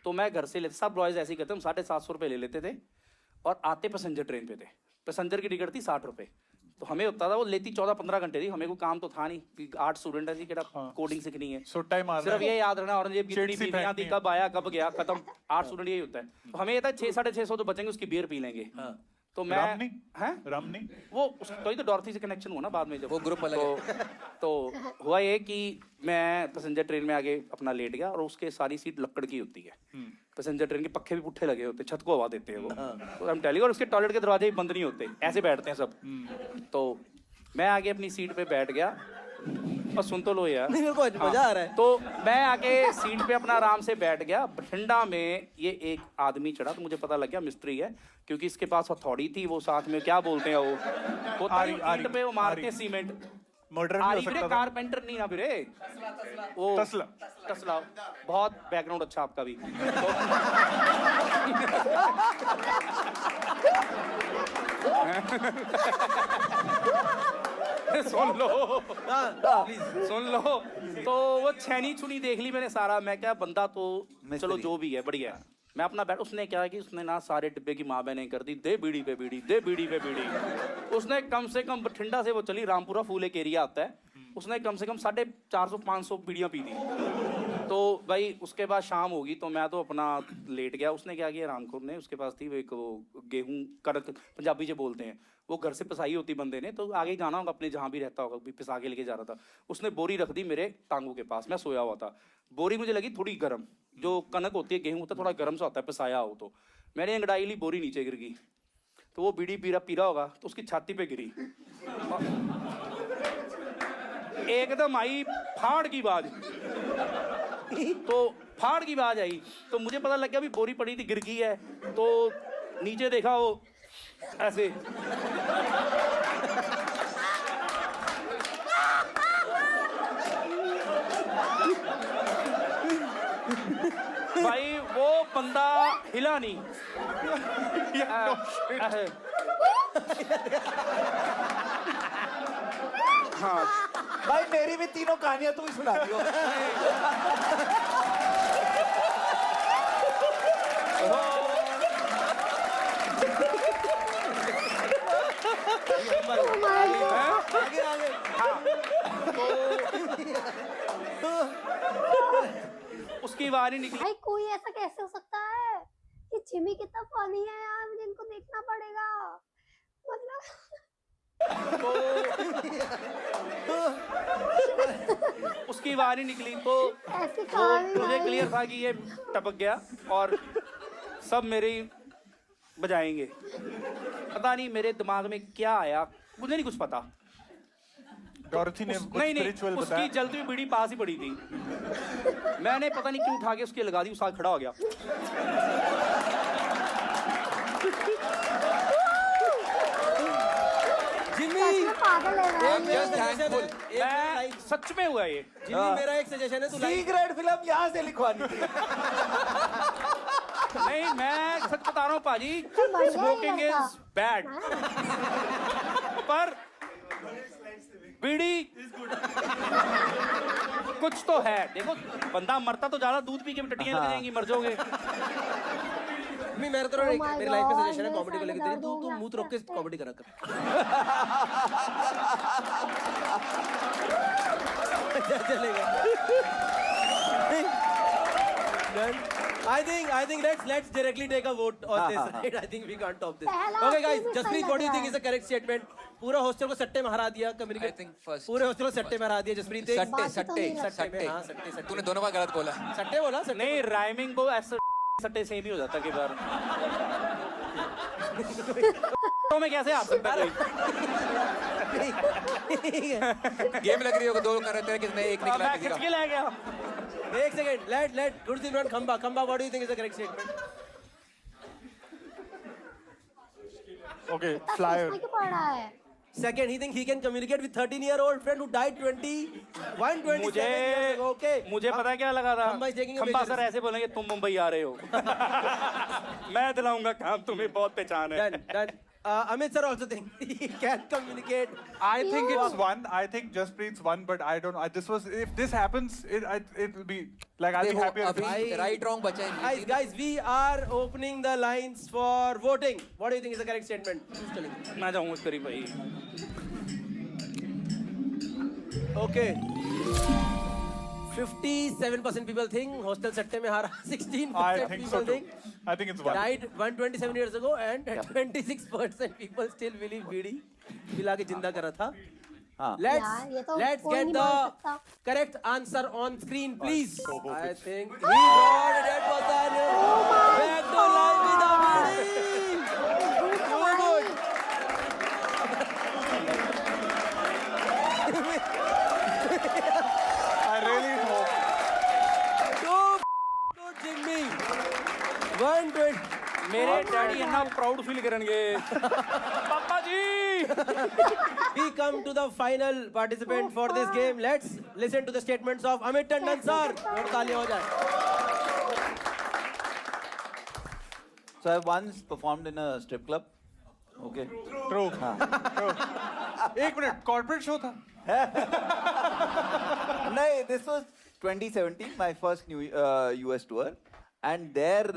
तो मैं घर से सब बॉयज ऐसे ही करते, हम 750 रुपये ले लेते थे, और आते पैसेंजर ट्रेन पे थे। पैसेंजर की टिकट थी 60 रुपये, तो हमें होता था, वो लेती 14-15 घंटे थी, हमें कोई काम तो था नहीं, 8 स्टूडेंट है जी, कोडिंग सीखनी है, सुट्टा ही मार सिर्फ ये याद रखना औरंगजेब चिट कितनी सी बीवियां थी, फेंकनी है। कब आया कब गया, खत्म। 8 स्टूडेंट यही होता है। तो हमें ये था 600-650 तो बचेंगे, उसकी बियर पी लेंगे। तो मैं रमनी वो तो ही तो डॉर्थी से कनेक्शन हुआ ना बाद में, जब वो ग्रुप अलग तो हुआ ये कि मैं पैसेंजर ट्रेन में आगे अपना लेट गया, और उसके सारी सीट लकड़ की होती है। पैसेंजर ट्रेन के पक्खे भी पुट्ठे लगे होते, छत को हवा देते हैं वो, तो हम टेली, और उसके टॉयलेट के दरवाजे भी बंद नहीं होते, ऐसे बैठते हैं सब। तो मैं आगे अपनी सीट पे बैठ गया, और सुन तो लो यार। नहीं, मेरे को मजा आ रहा है। तो मैं आके सीट पे अपना आराम से बैठ गया। बठिंडा में ये एक आदमी चढ़ा तो मुझे पता लग गया मिस्त्री है, क्योंकि इसके पास हथौड़ी थी, वो साथ में क्या बोलते हैं वो होता है आरी, ईंट पे वो मारते हैं आरी। सीमेंट। मर्डर नहीं हो आरी सकता था। कारपेंटर नहीं ना फिरे वो तसला। तसला। बहुत बैकग्राउंड अच्छा आपका भी। सुन लो सुन लो। तो वो छैनी छुनी देख ली मैंने सारा। मैं क्या बंदा तो चलो जो भी है बढ़िया है। मैं अपना बैठ, उसने क्या कि उसने ना सारे डिब्बे की माँ बहने कर दी, दे बीड़ी पे बीड़ी, दे बीड़ी पे बीड़ी। उसने कम से कम बठिंडा से वो चली, रामपुरा फूल एक एरिया आता है, उसने कम से कम 450-500 बीड़ियाँ पी दी। तो भाई उसके बाद शाम होगी तो मैं तो अपना लेट गया। उसने क्या किया रामखोर ने, उसके पास थी वो एक गेहूं कड़क पंजाबी जो बोलते हैं, वो घर से पिसाई होती बंदे ने, तो आगे जाना होगा अपने जहाँ भी रहता होगा, भी पिसा के लेके जा रहा था। उसने बोरी रख दी मेरे टांगों के पास, मैं सोया हुआ था। बोरी मुझे लगी थोड़ी गर्म, जो कनक होती है गेहूं होता है थोड़ा गर्म सा होता है पिसाया हो तो। मैंने अंगड़ाई ली, बोरी नीचे गिर गई। तो वो बीड़ी पी रहा होगा तो उसकी छाती पे गिरी, एकदम आई फाड़ की आवाज। तो फाड़ की आवाज आई तो मुझे पता लग गया भी बोरी पड़ी थी गिर गई है। तो नीचे देखा वो ऐसे भाई वो बंदा हिला नहीं। हाँ भाई मेरी भी तीनों कहानियां तू ही सुना दियो। आगे आगे। उसकी आवाज ही निकली। भाई कोई ऐसा कैसे हो सकता है कि जिमी कितना फनी है यार, मुझे इनको देखना पड़ेगा। मतलब उसकी आवाज ही निकली तो ऐसी वो कहानी मुझे भाई। क्लियर था कि ये टपक गया और सब मेरे ही बजाएंगे। पता नहीं मेरे दिमाग में क्या आया, मुझे नहीं कुछ पता। डॉरथी ने कुछ नहीं स्पिरिचुअल उसकी बताया। जलती हुई बीड़ी पास ही पड़ी थी। मैंने पता नहीं क्यों उठा के उसके लगा दी, उस साथ खड़ा हो गया। जिमी सच में पागल है भाई। एक मेरा Just suggestion है, thankful. एक मेरा मैं like- सच में हुआ ये। जिमी मेरा एक सजेशन है, तू like सीक्रेट फिल्म यहाँ से लिखवानी थी। नहीं मैं सच बता रहा हूँ पाजी, बढ़िया ही स्मोकिंग लड़का। इज बैड, पर बीड़ी कुछ तो है। देखो बंदा मरता तो ज्यादा दूध पी के टट्टियां लग जाएंगी, मर जाओगे। जिमी मेरा तो Oh एक my मेरी लाइफ में God, सजेशन है मेरे कॉमेडी को साथ लेकर दर्द तेरी, तू हो तू गया। मुंह रोक के कॉमेडी करा कर। चलेगा। I think let's directly take a vote on this. Right? I think we can't top this. पहला Okay, guys. option भी Jaspreet, सही what do you लग think रहा is the correct statement? पूरा हॉस्टल को सट्टे में हरा दिया कम्युनिकेट। I think first. पूरे हॉस्टल को सट्टे में हरा दिया जसप्रीत। सट्टे बात तो सट्टे नहीं लगती। सट्टे हाँ, सट्टे सट्टे। तूने दोनों बार गलत बोला। सट्टे बोला सट्टे। नहीं राइमिंग वो ऐसे सट्टे सेम ही हो जाता कई बार। तो मैं कैसे आ सकता कोई? गेम लग रही होगी, दो कर रहे थे किसने एक निकला मैं किसी खिंच का। के ले गया। एक second, let Good Simran Khamba, what do you think is the correct statement? Okay, इतना flyer. सोचना क्यों पड़ रहा है? Second, he think he can communicate with 13-year-old friend who died 27 years ago. Okay. मुझे पता है क्या लगा था, खंबा is taking a खंबा major सर ऐसे बोलेंगे तुम मुंबई आ रहे हो। मैं दिलाऊंगा काम, तुम्हें बहुत पहचान है। Done. Amit sir also think he can communicate. I think it's one. I think Jaspreet's one, but I don't know. This was, if this happens, it will be like I'll be देखो, happier. if अभी it's- right wrong बचा है। Guys, we are opening the lines for voting. What do you think is the correct statement? चलिए. मैं जाऊंगा उस करीब भाई। Okay. 57% people think hostel सट्टे में हारा. 16% I think so people too. think I think it's one. died 127 years ago, and 26% people still believe बीड़ी पिला के जिंदा करा था. हाँ। यार, ये तो Let's कोई get नहीं the मान सकता। correct answer on screen, please. so hope I it's- think he got it. That was back to life with a bidi. Too good. मेरे डैडी इन्ना प्राउड फील करेंगे पापा जी We come to the final participant for this game. Let's listen to the statements of Amit Tandon sir. और तालियां हो जाए. So I once performed in a strip club. Okay. True. एक minute corporate show था No, this was 2017, my first new US tour, and there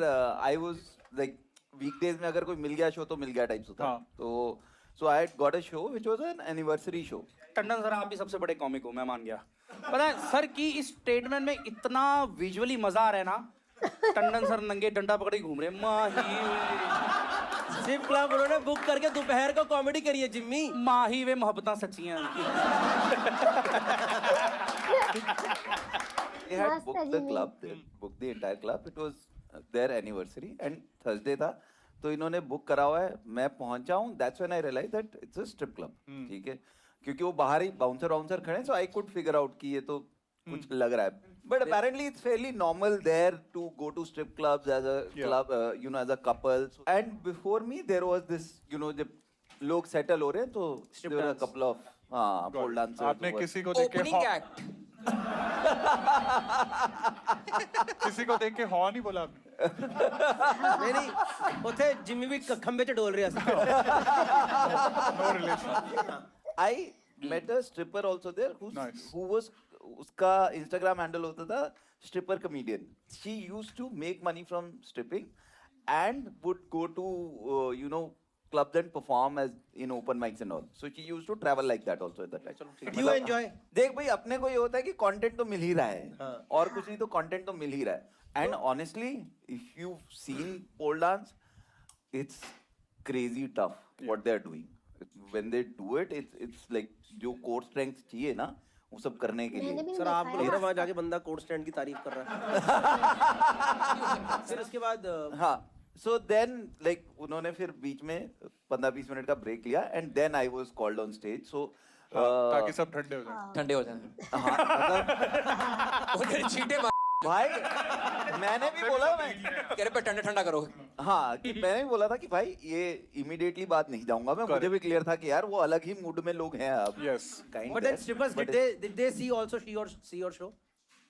I was like weekdays में अगर कोई मिल गया शो तो मिल गया टाइप से था. हाँ. तो so I had got a show which was an anniversary show. Tandon sir आप भी सबसे बड़े कॉमिक हो मैं मान गया पता है सर की इस स्टेटमेंट में इतना विजुअली मजा आ रहा है ना टंडन सर नंगे डंडा पकड़े घूम रहे हैं माही स्ट्रिप क्लब उन्होंने बुक करके दोपहर को कॉमेडी करी है जिम्मी. माही वे मोहब्बतां सच्चियां They had Mast booked है the Jimmy. club, they booked the entire club. It was their anniversary and Thursday था. तो इन्होंने बुक करा हुआ है. मैं पहुंचा हूँ. That's when I realized that it's a strip club. ठीक है. क्योंकि वो बाहर ही बाउंसर खड़े हैं, so I could figure out कि ये तो कुछ लग रहा है. But apparently it's fairly normal there to go to strip clubs as a club, as a couple. And before me there was this, जब लोग settle हो रहे हैं तो there were a couple of pole dancers. आपने who were- किसी को देख के ओपनिंग एक्ट किसी को देख के हॉ नहीं बोला आपने नहीं उथे जिम्मी भी खंबे च डोल रहा सी. No relation I met a stripper also there Nice. who was उसका Instagram handle होता था stripper comedian. She used to make money from stripping and would go to clubs and perform as in open mics and all. So she used to travel like that also at that time. You enjoy? देख भाई अपने को ये होता है कि content तो मिल ही रहा है और कुछ नहीं तो कंटेंट तो मिल ही रहा है. And honestly, if you've seen pole dance, it's crazy tough what they're doing. When they do it, it's like जो core strength चाहिए ना वो सब करने के मैंने लिए. भी सर नहीं आप देखा बोल है. रहे वहां जाके बंदा कोड स्टैंड की तारीफ कर रहा है. फिर उसके बाद हाँ. So then like उन्होंने फिर बीच में 15-20 मिनट का ब्रेक लिया and then I was called on stage. So ताकि सब ठंडे हो जाए ठंडे हो जाए हाँ मतलब वो तेरी चीटे मार भाई मैंने भी बोला मैं कह रहे पे ठंडा ठंडा करो हाँ कि मैंने भी बोला था कि भाई ये इमीडिएटली बात नहीं जाऊंगा मैं. मुझे भी क्लियर था कि यार वो अलग ही मूड में लोग हैं अब. Yes. Kind but then of, strippers but did they see also see your show?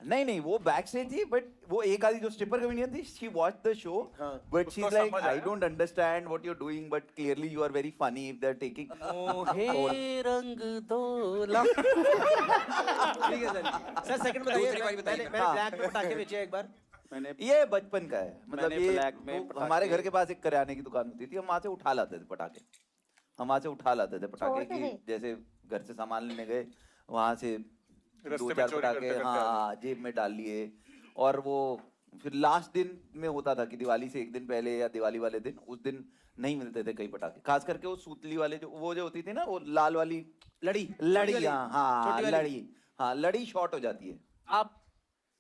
नहीं वो बैक स्टेज थी बट वो एक आधी जो स्ट्रिपर कमेडियन थी she watch the show but she उसको लाइक समझ आई आया। Don't understand what you are doing but clearly you are very funny if they are taking. हे रंग दोला ठीक है सर सेकंड बताइए. दूसरी बारी बताइए। मैंने ब्लैक में पटाखे बेचे एक बार. मैंने ये बचपन का है मतलब मैंने ये black में वो पटाखे- हमारे घर के पास एक करियाने की दुकान होती थी. हम वहां से उठा लाते थे पटाखे. हम वहां से उठा लाते थे पटाखे छोड़ते की थे? जैसे घर से सामान लेने गए वहां से रास्ते दो में चार चोरी पटाखे करते करते हाँ जेब में डाल लिए. और वो फिर लास्ट दिन में होता था कि दिवाली से एक दिन पहले या दिवाली वाले दिन उस दिन नहीं मिलते थे कई पटाखे. खास करके वो सूतली वाले वो जो होती थी ना वो लाल वाली लड़ी लड़ी वाली? हाँ छोटी वाली? लड़ी हाँ लड़ी शॉर्ट हो जाती है. आप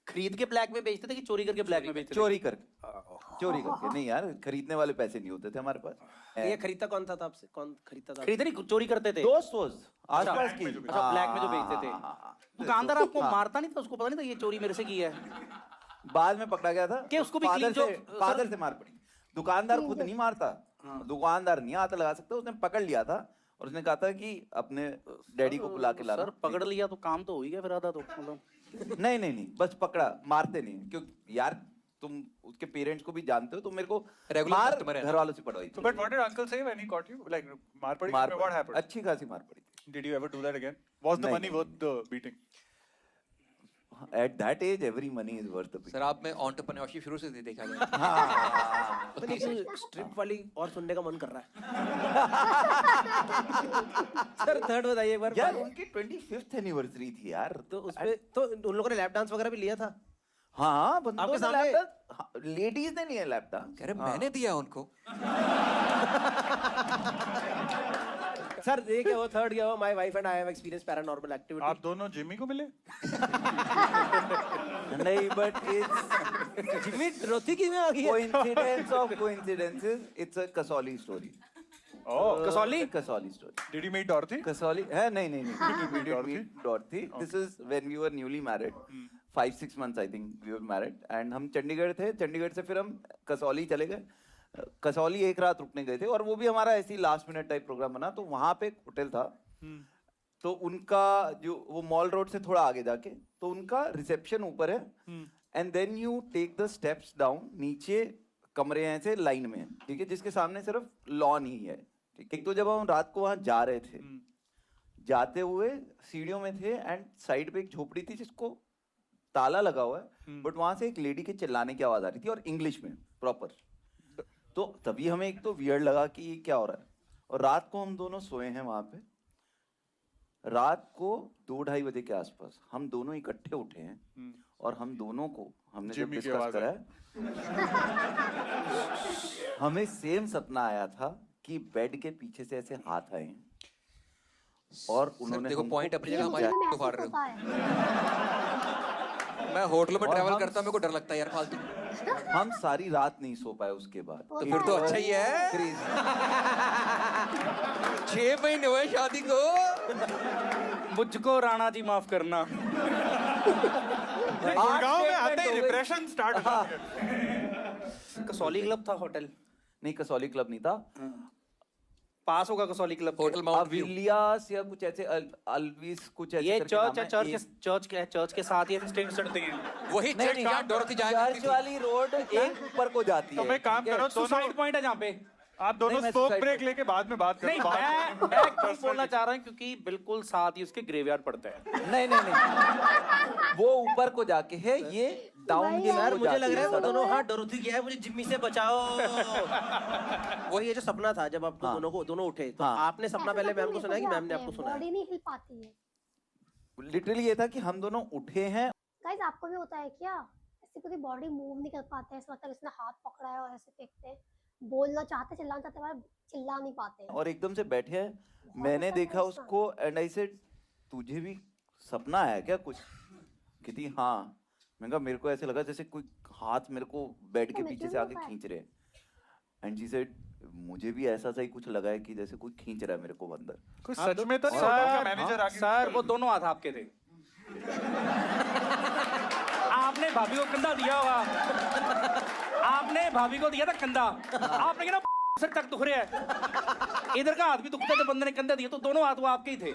खरीद के ब्लैक में बेचते थे कि चोरी करके ब्लैक में बेचते थे चोरी करके नहीं यार खरीदने वाले पैसे नहीं होते थे हमारे पास. ये खरीदता कौन था आपसे? कौन खरीदता था? खरीदते नहीं चोरी करते थे दोस्त आसपास की. अच्छा ब्लैक में जो बेचते थे दुकानदार आपको मारता नहीं था उसको पता नहीं था ये चोरी मेरे से की है बाद में पकड़ा गया था कि उसको भी फादर clean जो- फादर से मार पड़ी. दुकानदार खुद नहीं मारता. दुकानदार नहीं हाथ लगा सकता. उसने पकड़ लिया था और उसने कहा था कि अपने डैडी को बुला के लाना. सर पकड़ लिया तो काम तो हो ही गया फिर आधा तो मतलब नहीं बस पकड़ा मारते नहीं क्योंकि यार तुम उसके पेरेंट्स को भी जानते हो तो मेरे को Regular मार customer है। घर वालों से पड़वाई So, but what did uncle say when he caught you? Like, मार पड़ी? मार What happened? अच्छी खासी मार पड़ी थी. Did you ever do that again? Was the नहीं, money worth the beating? At that age every money is worth a bit. Sir आप में एंटरप्रेन्योरशिप शुरू से देखा जाए स्ट्रिप वाली और सुनने का मन कर रहा है. सर थर्ड बताइए एक बार. यार उनकी 25th एनिवर्सरी थी यार. तो उसमें तो उन लोगों ने लैप डांस वगैरह भी लिया था. हाँ बंदों आपके ने सामने- लैपटॉप लेडीज ने लिया लैपटॉप. कह रहे मैंने दिया उनको सर ये क्या हो थर्ड क्या हो my wife and I have experience paranormal activity. आप दोनों जिमी को मिले? नहीं बट इट्स जिम्मी रोती की में आ गई है. coincidence of coincidences. It's a Kasoli story. Oh. Kasauli Kasoli story. Did you meet Dorothy? Kasoli है नहीं. We did meet Dorothy. This is when we were newly married. 5-6 months I think we were married and हम चंडीगढ़ थे. चंडीगढ़ से फिर हम कसौली चले गए. कसौली एक रात रुकने गए थे और वो भी हमारा ऐसी लास्ट मिनट टाइप प्रोग्राम बना, तो वहां पे एक होटल था, तो उनका जो वो मॉल रोड से थोड़ा आगे जाके, तो उनका रिसेप्शन ऊपर है, and then you take the steps down, नीचे कमरे हैं ऐसे लाइन में, ठीक है, जिसके सामने सिर्फ लॉन ही है, ठीक है। एक तो जब हम रात को वहां जा रहे थे, जाते हुए सीढ़ियों में थे एंड साइड पे एक झोपड़ी थी जिसको ताला लगा हुआ है, बट वहां से एक लेडी के चिल्लाने की आवाज आ रही थी और इंग्लिश में प्रॉपर। तो तभी हमें एक तो वियर्ड लगा कि ये क्या हो रहा है, और रात को हम दोनों सोए हैं वहां पे। रात को 2-2:30 बजे के आसपास हम दोनों इकट्ठे उठे हैं और हम दोनों को हमने जब जिम्मी की डिस्कस आवाज करा है, हमें सेम सपना आया था कि बेड के पीछे से ऐसे हाथ आए हैं और सर उन्होंने देखो हमको पॉइंट अपनी ये जगह, मुझे हमारे भी तो फाड़ महसूस रहे होता है। हो। मैं होटलों में और ट्रैवल हम- करता हूं, मेरे को डर लगता है यार फालतू। हम सारी रात नहीं सो पाए उसके बाद। तो फिर तो अच्छा ही है। 6 महीने हुए शादी को। मुझको राणा जी माफ करना। गुड़गांव में आते ही डिप्रेशन स्टार्ट हो हाँ। गया। कसौली क्लब था होटल, नहीं, कसौली क्लब नहीं था, पास होगा कसौली क्लब के। Hotel mount view. अविलियास या कुछ ऐसे अल्विस कुछ ऐसे ये करके चर्च नाम है, चर्च एक- के चर्च के साथ ही स्टेज चढ़ते हैं। वही नहीं, चर्च नहीं, जहाँ डोरथी जाया करती चर्च थी। वाली रोड एक ऊपर को जाती है। तो मैं काम ठीक है? करो, सुसाइड दोनों पॉइंट है जहाँ पे। आप दोनों नहीं, मैं स्मोक सुसाइड ब्रेक कर- लेके बाद में बात करो। नहीं, मैं क्यों बोलना चाह रहा हूँ क्योंकि बिल्कुल साथ ही उसके ग्रेवयार्ड पड़ता है। नहीं नहीं नहीं, वो ऊपर को जाके है, ये डाउन हिल यार को मुझे लग जाती रहा है वो सड़क। दोनों हाथ डोरथी गया है, मुझे जिम्मी से बचाओ। वही ये जो सपना था जब आपको हाँ। दोनों उठे, तो हाँ। आपने सपना पहले मैम को सुनाया कि मैम ने आपको सुनाया? बॉडी नहीं हिल पाती है। लिटरली ये था कि हम दोनों उठे हैं, गाइस आपको भी होता है क्या, ऐसे पूरी बॉडी मूव नहीं कर पाते हैं, ऐसा लगता है इसने हाथ पकड़ा है और ऐसे फेंकते हैं, बोलना चाहते चिल्लाना चाहते हैं पर चिल्ला नहीं पाते हैं। और एकदम से बैठे हैं। मैंने अच्छा देखा ऐसा। उसको एंड आई सेड तुझे भी सपना आया क्या कुछ? कहती हाँ। मैंने कहा मेरे को ऐसे लगा जैसे कोई हाथ मेरे को बेड के मैं पीछे क्यों से आके नहीं खींच रहे हैं। एंड शी सेड मुझे भी ऐसा सा ही कुछ लगा है कि जैसे कोई खींच रहा है मेरे को अंदर। कुछ सच में तो नहीं होता, मैनेजर आगे सर वो दोनों हाथ आपके थे। आपने भाभी को कंधा दिया होगा, आपने भाभी को दिया था कंधा, आपने कहा सर तक दुख रहा है, इधर का हाथ भी दुखता जब बंदे ने कंधा दिया, तो दोनों हाथ वो आपके ही थे।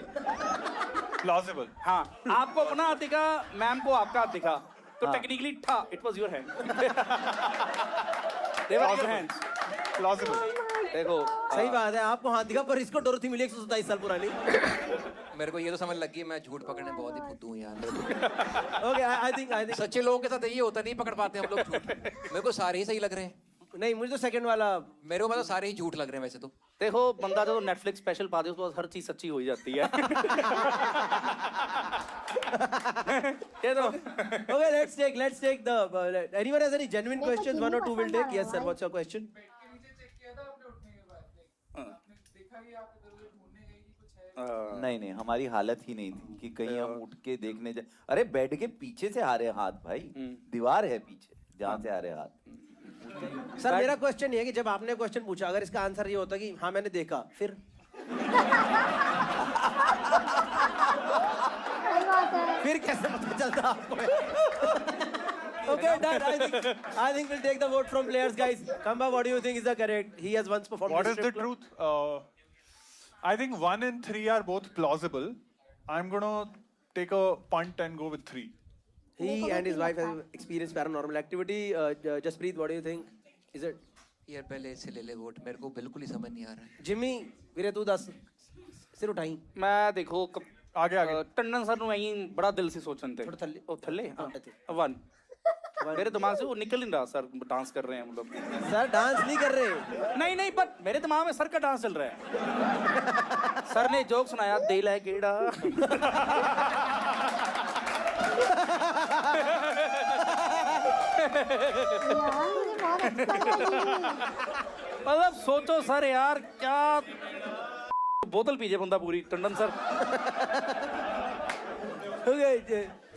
प्लॉजिबल। हाँ, आपको अपना हाथ दिखा, मैम को आपका हाथ दिखा, तो हाँ। टेक्निकली था it was your hand. They were your hands. Plausible. देखो सही बात है, आपको हाथ दिखा पर इसको डोरथी मिली 127 साल पुरानी। मेरे को ये तो समझ लगी मैं झूठ पकड़ने बहुत ही फुद्दू हूँ यार। ओके, आई थिंक सच्चे लोगों के साथ ये होता नहीं, पकड़ पाते हम लोग झूठ। मेरे को सारे ही सही लग रहे हैं। नहीं, मुझे तो सेकंड वाला मेरे को मतलब सारे ही झूठ लग रहे हैं वैसे तो। देखो बंदा जो नेटफ्लिक्स स्पेशल पाते है उसके बाद हर चीज सच्ची हो ही जाती है। ये तो Okay, let's take the anyone has any genuine मेरे को questions? One or two will Jimmy take. Yes, sir. पसंद What's your question? नहीं नहीं, हमारी हालत ही नहीं थी कि कहीं हम उठ के देखने जाए। अरे बेड के पीछे से आ रहे हाथ भाई, दीवार है पीछे जहाँ से आ रहे हाथ। सर मेरा क्वेश्चन ये है कि जब आपने क्वेश्चन पूछा, अगर इसका आंसर ये होता कि हाँ मैंने देखा, फिर सही बात है। फिर कैसे पता चलता आपको? Okay, done. I think we'll take the vote from players, guys. Kamba, what do you think is the correct? He has once performed. What this is the strip club. truth? I think 1 and 3 are both plausible. I'm gonna take a punt and go with 3. He and his wife have experienced paranormal activity. Jaspreet, what do you think? Is it? यार पहले इससे ले ले vote, मेरे को बिल्कुल ही समझ नहीं आ रहा है। Jimmy, वीरे तू दस सिर उठाई। मैं देखो आगे आगे। टंडन सर ਨੂੰ ਐਂ ਬੜਾ ਦਿਲ ਸੀ ਸੋਚਣ ਤੇ ਥੋੜਾ ਥੱਲੇ। ਉਹ ਥੱਲੇ ਹਾਂ ਇੱਥੇ। 1 मेरे दिमाग से वो निकल नहीं रहा सर, डांस कर रहे हैं मतलब। सर डांस नहीं कर रहे। नहीं नहीं, पर मेरे दिमाग में सर का डांस चल रहा है। सर ने जोक सुनाया, दिल है केड़ा। यार मुझे बहुत अच्छा लगा। मतलब सोचो सर यार, क्या बोतल पीजे बंदा पूरी Tandon sir. Okay,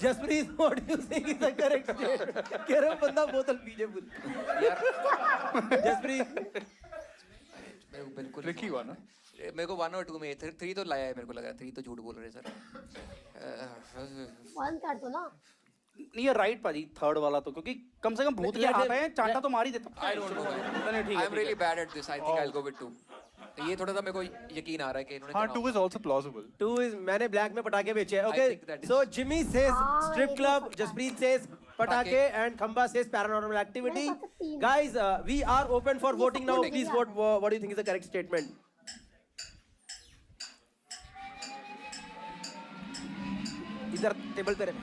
Jaspreet, what do you think is the correct statement? कह रहे हो बंदा बोतल पीछे पूरी। Jaspreet, मेरे को बिल्कुल Tricky हुआ ना? मेरे को 1 और 2 में 3 तो लाया है, मेरे को लग रहा है 3 तो झूठ बोल रहे हैं सर। 1 कर दो ना। ये राइट पाजी थर्ड वाला तो, क्योंकि कम से कम भूत के हाथ है, चांटा तो मार ही देता। I don't know, man. नहीं, ठीक है, I'm really bad at this. I think I'll go with 2. ये थोड़ा सा मेरे को यकीन आ रहा है कि इन्होंने हाँ, करना 2 is also plausible. 2 is मैंने ब्लैक में पटाखे बेचे हैं। I Okay, think that is- so Jimmy says हाँ, strip ये club, तो Jaspreet says पटाखे, and Khamba says paranormal activity. मेरे पास तो 3 Guys, we are open for voting now. voting. Please vote. What do you think is the correct statement? इधर table पे रहे।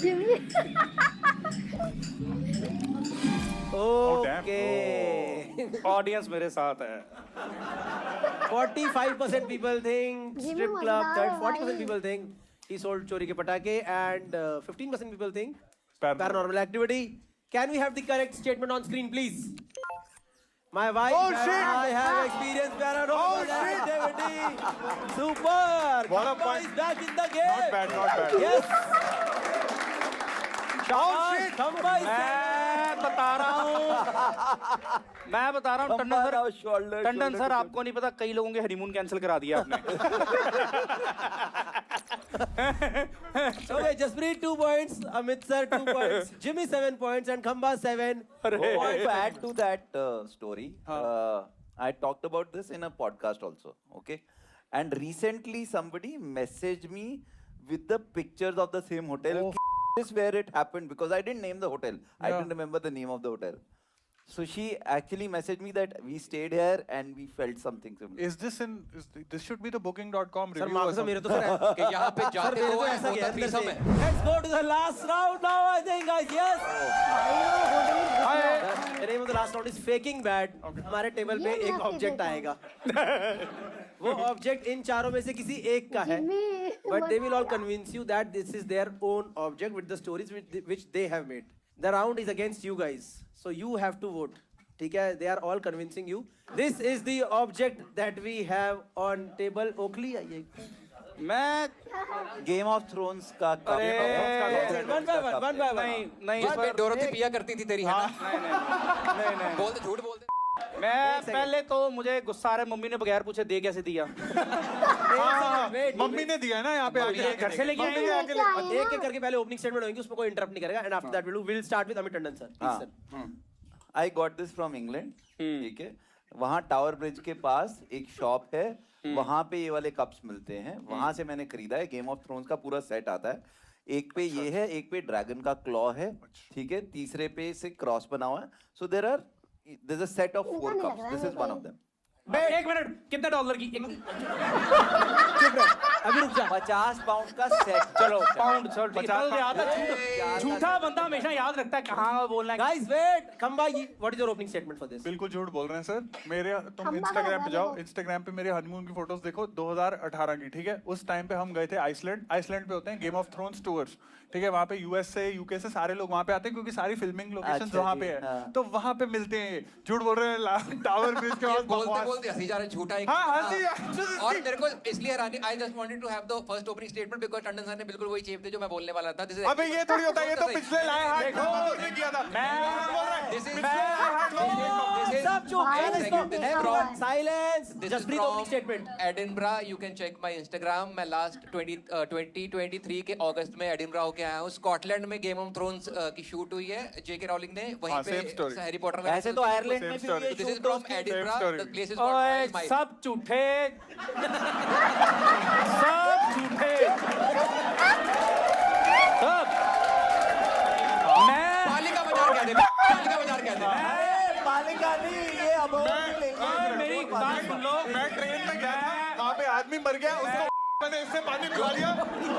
Jimmy damn. Okay. Audience मेरे साथ है। 45% people think Jimmy strip club. मजेदार है 40% भाई। people think he sold चोरी के पटाखे, and 15% people think Paranormal. paranormal activity. Can we have the correct statement on screen, please? My wife Oh, and shit. I have experienced paranormal activity. Super. What a Khamba point. is back in the game. Not bad, not bad. Yes. Oh, shit. Khamba is मैं बता रहा हूँ Tandon sir आपको नहीं पता, कई लोगों के हनीमून कैंसिल करा दिया आपने। Okay, Jaspreet 2 points, Amit sir 2 points, Jimmy 7 points, and Khamba 7. To add to that story, I talked about this in a podcast also, okay? And recently somebody messaged me with the pictures of the same hotel. This is where it happened, because I didn't name the hotel. I didn't remember the name of the hotel. So she actually messaged me that we stayed here and we felt something similar. Is this this should be the booking.com Sir, review or marks something. मेरे तो sir कि यहाँ पे sir जाते मेरे हो तो ऐसा गया होता अंदर से। threesome है। Let's go to the last round now, I think, guys. Yes. The name of the last round is faking bad. हमारे टेबल पे ये एक मैं आपके ऑब्जेक्ट देता आएगा। वो ऑब्जेक्ट इन चारों में से किसी एक का है। Jimmy But they will all convince you that this is their own object with the stories which they have made. The round is against you guys, so you have to vote. ठीक है? They are all convincing you. This is the object that we have on table. Oakley, आइए। मैं Game of Thrones का One by one, one by one. नहीं जिसमें Dorothy पिया करती थी तेरी, है ना? नहीं बोल दे, झूठ बोल दे। मैं पहले तो मुझे गुस्सा आ रहा है, मम्मी ने बगैर पूछे दे कैसे दिया। मम्मी ने दिया है ना यहाँ पे आके। घर से लेके मम्मी आए लेके आए एक एक करके पहले ओपनिंग स्टेटमेंट होंगे, उसमें कोई इंटरप्ट नहीं करेगा, and after that we'll start with Amit Tandon sir. Please, sir. I got this from England. ठीक है, वहाँ टावर ब्रिज के पास एक शॉप है, वहाँ पे ये वाले कप्स मिलते हैं, वहाँ से मैंने खरीदा है। गेम ऑफ थ्रोन्स का पूरा सेट आता है। एक पे ये है, एक पे ड्रैगन का क्लॉ है, ठीक है, तीसरे पे से क्रॉस बना हुआ है। सो there's a set of 4 नहीं cups. लग रहा This है is one of them. एक मिनट, कितने डॉलर की? अभी रुक जा। 50 पाउंड का सेट। चलो पाउंड, चलो 50 याद है। झूठा बंदा हमेशा याद रखता है कहाँ बोलना है। Guys, wait. Khamba, what is your opening statement for this? बिल्कुल झूठ बोल रहे हैं सर। मेरे तुम खंबा इंस्टाग्राम का पे जाओ, देखो। इंस्टाग्राम पे मेरे हनीमून की फोटोज देखो 2018 की, ठीक है? उस टाइम पे हम गए थे आइसलैंड। आइसलैंड पे होते हैं गेम ऑफ थ्रोन्स टूर्स, ठीक है? वहाँ पे यूएस से, यूके से सारे लोग वहाँ पे आते हैं, क्योंकि सारी फिल्मिंग लोकेशंस अच्छा वहाँ जी, पे है। हाँ। तो वहाँ पे मिलते हैं। झूठ बोल रहे हैं, टावर ब्रिज के पास बोलते बकवास। बोलते हंसी जा रहे, झूठा एक। हाँ, हंसी। और मेरे को इसलिए हैरानी, I just wanted to have the first opening statement because Tandon sir ने बिल्कुल वही चेप थे जो मैं बोलने वाला था। दिस इज अबे ये थोड़ी होता है, ये तो पिछले लाए हाथ में किया था। दिस इज सब चुप। भाई, Let's इसको go. देखा हुआ है। Silence. This is Jaspreet from opening statement. Edinburgh. You can check my Instagram. मैं लास्ट 2023 के अगस्त में एडिनब्रा होके आया हूँ। स्कॉटलैंड में गेम ऑफ थ्रोन्स की शूट हुई है, जेके रॉलिंग ने वहीं हाँ, same पे story. हैरी पॉटर का। ऐसे तो आयरलैंड में Same भी ये story. This is shoot from होती है। Edinburgh, story. The place is ओए कॉल्ड सब झूठे, सब झूठे, सब। मैं पालिका बाजार कहते हैं, पालिका बाजार कहते हैं। पालिका नहीं, ये अब मेरी बात सुन लो। मैं ट्रेन में गया था, वहाँ पे आदमी मर गया, उसको मैंने इससे पानी पिला दिया,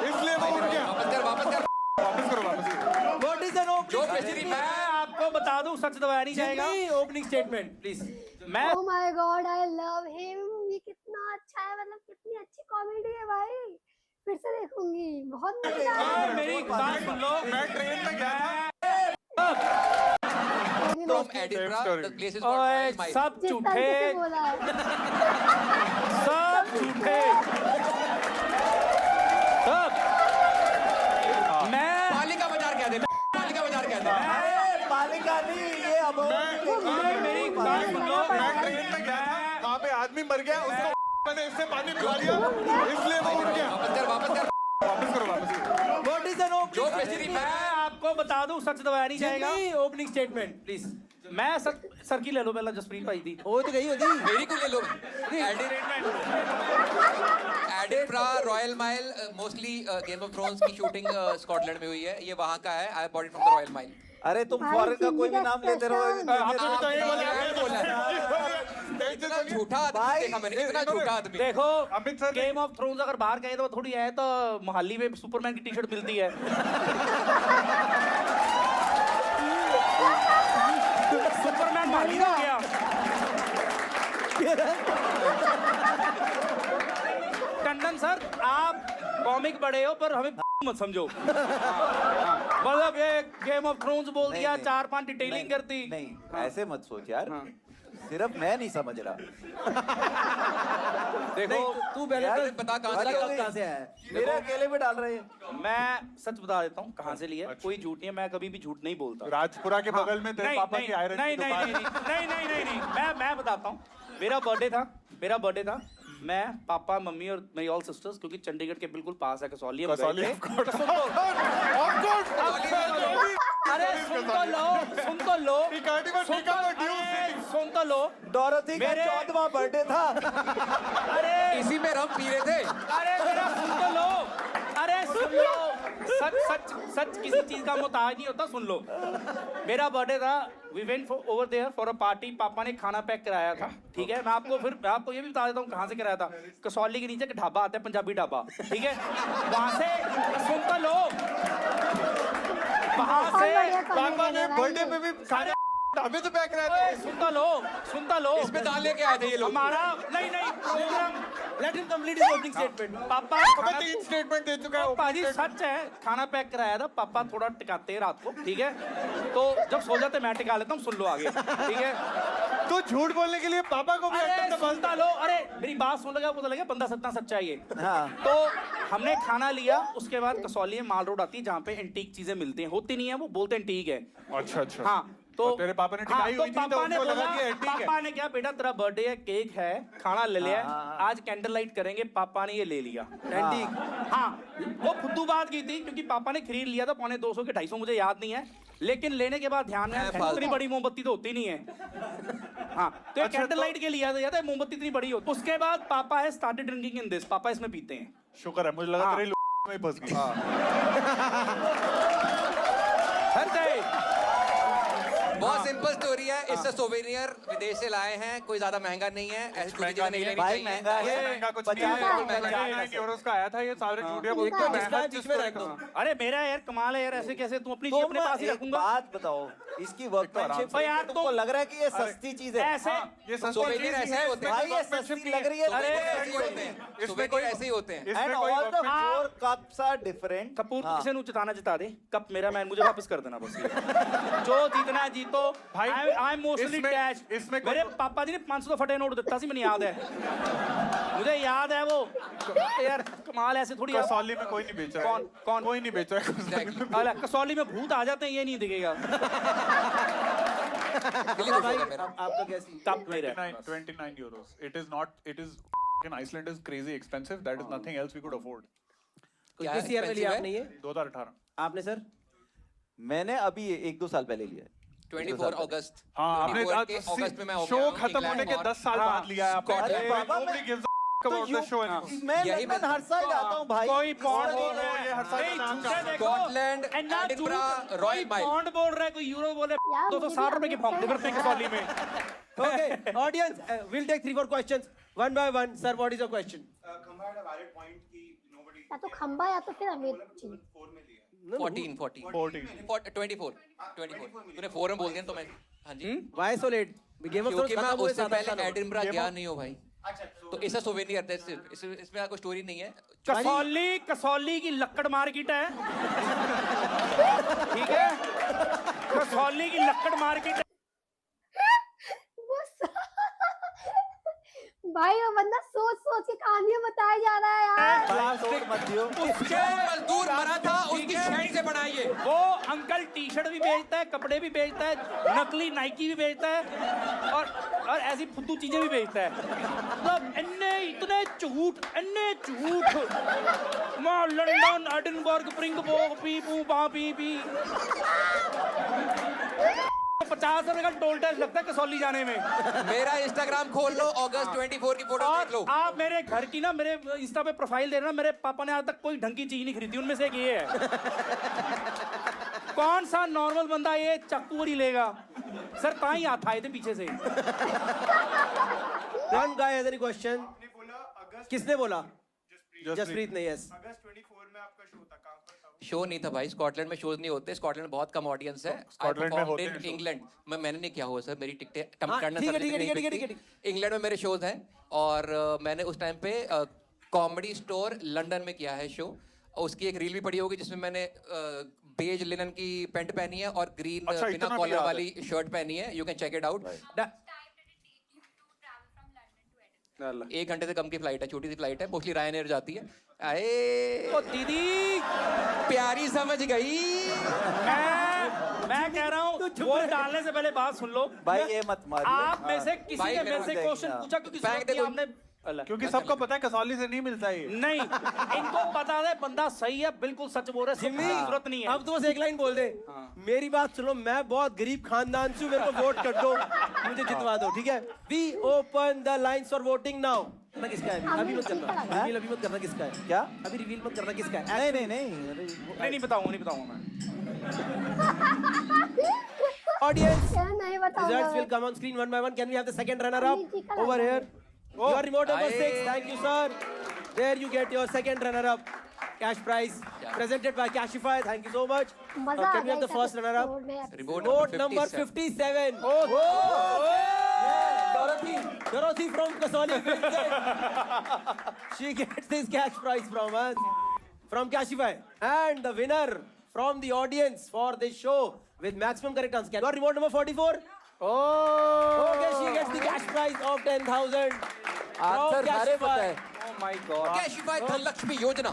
इसलिए वो उड़ गया। वापस कर, वापस कर। वापस करो, वापस करो। What is an opening जो statement? बेसिकली मैं आपको बता दूं, सच दबाया नहीं जाएगा। Jimmy, opening statement, please. मैं Oh my God, I love him. ये कितना अच्छा है, मतलब कितनी अच्छी कॉमेडी है भाई। फिर से देखूंगी, बहुत मजेदार है। मेरी बात सुन लो। मैं ट्रेन में गया था। From Edinburgh, story. The place is ओए कॉल्ड माइल। सब जिस झूठे, तरीके से बोला है। सब झूठे, सब। मैं पालिका बाजार कहते हैं, पालिका बाजार कहते हैं। पालिका नहीं, ये अब मेरी बात सुन लो। मैं ट्रेन में गया था, वहाँ पे आदमी मर गया, उसको मैंने इससे पानी पिला दिया, इसलिए वो उड़ गया। वापस कर, वापस कर। वापस करो, वापस करो। जो बेचरी मैं आपको बता दूं सच दबाया नहीं जाएगा ओपनिंग स्टेटमेंट प्लीज। मैं सर की ले लो पहला जसप्रीत भाई दी वो तो गई होती। मेरी को ले लो Edinburgh Royal Mile mostly Game of Thrones की शूटिंग स्कॉटलैंड में हुई है, ये वहां का है। I bought it from the Royal Mile. अरे तुम भाई, फॉरेन का कोई भी जिंदगी नाम का लेते रहो। इतना झूठा आदमी देखा मैंने, इतना झूठा आदमी। देखो Amit sir game of thrones अगर बाहर गए तो थोड़ी है तो मोहाली में सुपरमैन की टी शर्ट मिलती है। सुपरमैन मोहाली में हो गया। टंडन सर आप कॉमिक बड़े हो पर हमें मत समझो। मतलब ये गेम ऑफ थ्रोन्स बोल दिया, 4-5 डिटेलिंग कर दी। नहीं ऐसे मत सोच यार, हाँ। सिर्फ मैं नहीं समझ रहा। देखो तू पहले यार, तो बता कहाँ से कब कहाँ से आया है? मेरे अकेले में डाल रहे हैं। मैं सच बता देता हूँ कहाँ से लिया, कोई झूठ नहीं है, मैं कभी भी झूठ नहीं बोलता। राजपुरा के बगल में तेरे नहीं, पापा नहीं, की आयरन नहीं, की नहीं, दुकान। नहीं, मैं बताता हूँ। मेरा बर्थडे था, मैं पापा मम्मी और मेरी ऑल सिस्टर्स, क्योंकि चंडीगढ़ के बिल्कुल पास है कसौली, हम कसौली, गए थे। of course. तो सुन लो। अरे सुन तो लो He can't even pick up a due city. सुन तो लो। डोरथी का मेरे- 14वां बर्थडे था। अरे इसी में रम पी रहे थे। अरे मेरा सुन तो लो। अरे सुन लो। सच किसी चीज का मोहताज नहीं होता, सुन लो। मेरा बर्थडे था, we went over there for a party. पापा ने खाना पैक कराया था, ठीक है। मैं आपको ये भी बता देता हूँ कहाँ से कराया था। कसौली के नीचे एक ढाबा आता है, पंजाबी ढाबा, ठीक है। वहां से सुन तो लो। वहां से पापा ने बर्थडे पे भी खाना ढाबे से पैक कराया था। सुनता लो। इसमें दाल लेके आए थे ये लोग। हमारा नहीं programme. Let him complete his opening statement. पापा हमें 3 स्टेटमेंट दे चुका है। पाजी सच है, खाना पैक कराया था। पापा थोड़ा टिकाते हैं रात को, ठीक है। तो जब सो जाते मैं टिका लेता हूँ, सुन लो आगे, ठीक है। तो झूठ बोलने के लिए पापा को भी अरे अंदर दबा- सुनता लो। अरे मेरी बात सुन लगा, पता लगा बंदा सत्ता सच्चा है ये। हाँ। तो हमने खाना लिया, उसके बाद कसौली में माल रोड आती है जहाँ पे एंटीक चीजें मिलती हैं। होती नहीं है, वो बोलते एंटीक है। अच्छा हाँ तो और तेरे पापा ने टिकाई तो हुई थी तो पापा ने उनको लगा बोला, कि एंटीक है। पापा ने क्या, बेटा तेरा बर्थडे है, केक है, खाना ले लिया, हाँ। आज कैंडल लाइट करेंगे। पापा ने ये ले लिया एंटीक। हाँ वो फुद्दू बात की थी, क्योंकि पापा ने खरीद लिया था 250 के 250, मुझे याद नहीं है। लेकिन लेने के बाद ध्यान में आया, इतनी बड़ी मोमबत्ती तो होती नहीं है। हाँ तो ये कैंडल लाइट के लिया था, मोमबत्ती इतनी बड़ी होती। उसके बाद पापा है स्टार्टेड ड्रिंकिंग इन दिस। पापा इसमें पीते हैं। शुक्र है, मुझे लगा हाँ। तेरे में ही फंस गई। हर day। बहुत सिंपल स्टोरी है। इससे सोवेनियर विदेश से लाए हैं, कोई ज्यादा महंगा नहीं है। ऐसी चीजें नहीं लेनी भाई चाहिए। महंगा है। महंगा कुछ नहीं 50 है। का 99 यूरोस का आया था, ये सारे झूठे बोलते हैं। जिसका मेहनत बीच में जिसको रख दो। अरे मेरा यार कमाल है यार, ऐसे कैसे तुम अपनी चीज अपने पास ही एक रखूंगा। बात बताओ, इसकी वर्कमैनशिप भाई यार, तुमको तो- लग रहा है कि ये सस्ती चीज है? ऐसे ये सस्ता सोवेनियर चीज ऐसे ही है, होते हैं। भाई ये इसमें सस्ती लग रही है। अरे, ऐसे ही होते हैं। इसमें सोवेनियर कोई- ऐसे ही होते हैं। एंड इसमें कोई ऑल द हाँ। 4 कप्स आर डिफरेंट। कपूर किसे नु चिताना चिता दे, कप मेरा मैन, मुझे वापस कर देना बस। जो जीतना है जीतो। भाई, आई एम मोस्टली इसमें- कैश। इसमें कोई- मेरे पापा जी ने 500 फटे नोट दिता सी, मैंने याद है। मुझे याद है वो। यार कमाल ऐसे थोड़ी। कसौली में कोई नहीं बेच रहा है। कौन? कोई नहीं बेच रहा है कसौली में। अरे कसौली में भूत आ जाते हैं, ये नहीं दिखेगा। दिल्ली खुश हो गया मेरा। आपका क्या सीन? कप मेरा। 29 euros. It is in Iceland is crazy expensive. That is nothing else we could afford. क्या किस ईयर में लिया expensive आपने ये? 2018. आपने सर? मैंने अभी 1-2 साल पहले लिया है। 24 अगस्त। हाँ, आपने 24 के अगस्त में मैं हो शो गया हूँ खत्म होने के इंग्लैंड 10 साल बाद लिया है आपने। Scotland। अरे बाबा, Nobody gives a तो about the show anymore. मैं यही लंदन मैं- हर साल जाता हूँ भाई। कोई पौंड इस बोल वजह रहा से- है, हर साल नहीं, नाम झूठे का- देखो। स्कॉटलैंड, इतना एडिनबरा, झूठ, रॉयल कोई माइल। पौंड बोल रहा है, कोई यूरो बोल रहा है। यार, 260 रुपए के पौंड करते हैं कसौली में। Okay, audience, we'll take 3-4 questions one by one. Sir, what is your question? या तो खंबा या तो फिर अमित जी। 24 तूने 4 में बोल दिया तो मैं। हाँ जी। Why so late? Game of Thrones क्योंकि मैं खत्म हुए उससे 7 पहले साल हो गए। एडिनबरा गया नहीं हूँ भाई। तो इससे सोवेनियर है, इसमें कोई स्टोरी नहीं है। कसौली की लक्कड़ मार्केट है, ठीक है। कसौली की लक्कड़ मार्केट है। भाई वो बंदा सोच सोच के कहानियां बताया जा रहा है यार। प्लास्टिक मत दियो। जो मजदूर मरा था उसकी शेड से बनाइए। वो अंकल टी शर्ट भी बेचता है, कपड़े भी बेचता है, नकली नाइकी भी बेचता है, और ऐसी फुद्दू चीजें भी बेचता है। मतलब इतने झूठ, माँ लंदन एडिनबर्ग प्रिंगबोर्ग पी पू पा पी पी 50 रुपए का टोल टैक्स लगता है कसौली जाने में। मेरा इंस्टाग्राम खोल लो, अगस्त 24 की फोटो देख लो। और आप मेरे घर की ना मेरे इंस्टा पे प्रोफाइल दे रहे ना, मेरे पापा ने आज तक कोई ढंग की चीज नहीं खरीदी, उनमें से एक ये है। कौन सा नॉर्मल बंदा ये चाकू ही लेगा? सर कहाँ ही हाथ आए थे पीछे से। One guy has any question? किसने बोला? जसप्रीत ने, यस। अगस्त 24 में आपका शो था, कहाँ पर था? शो नहीं था भाई, स्कॉटलैंड में शोज नहीं होते, स्कॉटलैंड में बहुत कम ऑडियंस है। स्कॉटलैंड में होते हैं इंग्लैंड में मैंने नहीं किया हुआ सर, मेरी टिकटें हाँ, करना ठीक है, सर ठीक है, नहीं ठीक है, ठीक है, बिकती। इंग्लैंड में मेरे शोज हैं और मैंने उस टाइम पे कॉमेडी स्टोर लंदन में किया है शो। उसकी एक रील भी पड़ी होगी जिसमें मैंने बेज लिनन की पैंट पहनी है और ग्रीन अच्छा, बिना इतना भी कॉलर याद है। वाली शर्ट पहनी है। You can check it out. Time did it take you to travel from London to Edinburgh? 1 घंटे से कम की फ्लाइट है, छोटी सी फ्लाइट है, मोस्टली रायन एयर जाती है। आए ओ दीदी, प्यारी समझ गई। मैं कह रहा हूँ वोट डालने से पहले बात सुन लो। भाई ये मत मारिए। आप में से किसी भाई ने मेरा मेरे से देख क्वेश्चन ना। पूछा क्योंकि फेंक जरूरत दे नहीं, कोई। आपने अलग। क्योंकि सबको पता है कसौली से नहीं मिलता ये। नहीं, इनको पता है बंदा सही है, बिल्कुल सच बोल रहा है, जिम्मी, जरूरत नहीं है। अब तो बस एक लाइन बोल दे। मेरी बात सुनो, मैं बहुत गरीब खानदान से हूँ, मेरे को वोट कर दो, मुझे जितवा दो, ठीक है? We open the lines for voting now. ना किसका है? अभी मत करना, रिवील अभी मत करना किसका है। क्या? अभी रिवील मत करना किसका है। नहीं नहीं नहीं अरे नहीं बताऊंगा मैं। Audience, क्या नहीं बताऊंगा results मैं। will come on screen one by one. Can we have the second runner up Amit ji का over लग रहा here? Your remote number Aye. 6. Thank you, sir. There you get your second runner up. Cash prize presented by Cashify. Thank you so much. मजा Now, uh can we गया have the इस first runner up? episode में। Remote Vote number 57. Dorothy from Kasoli wins it. She gets this cash prize from us, from Cashify. And the winner from the audience for this show with maximum correct answer. Your remote number 44. Oh, okay, she gets the cash prize of 10,000. Answer From सारे पता है। Cashify. Oh my God. Cashify Dhanlaxmi योजना।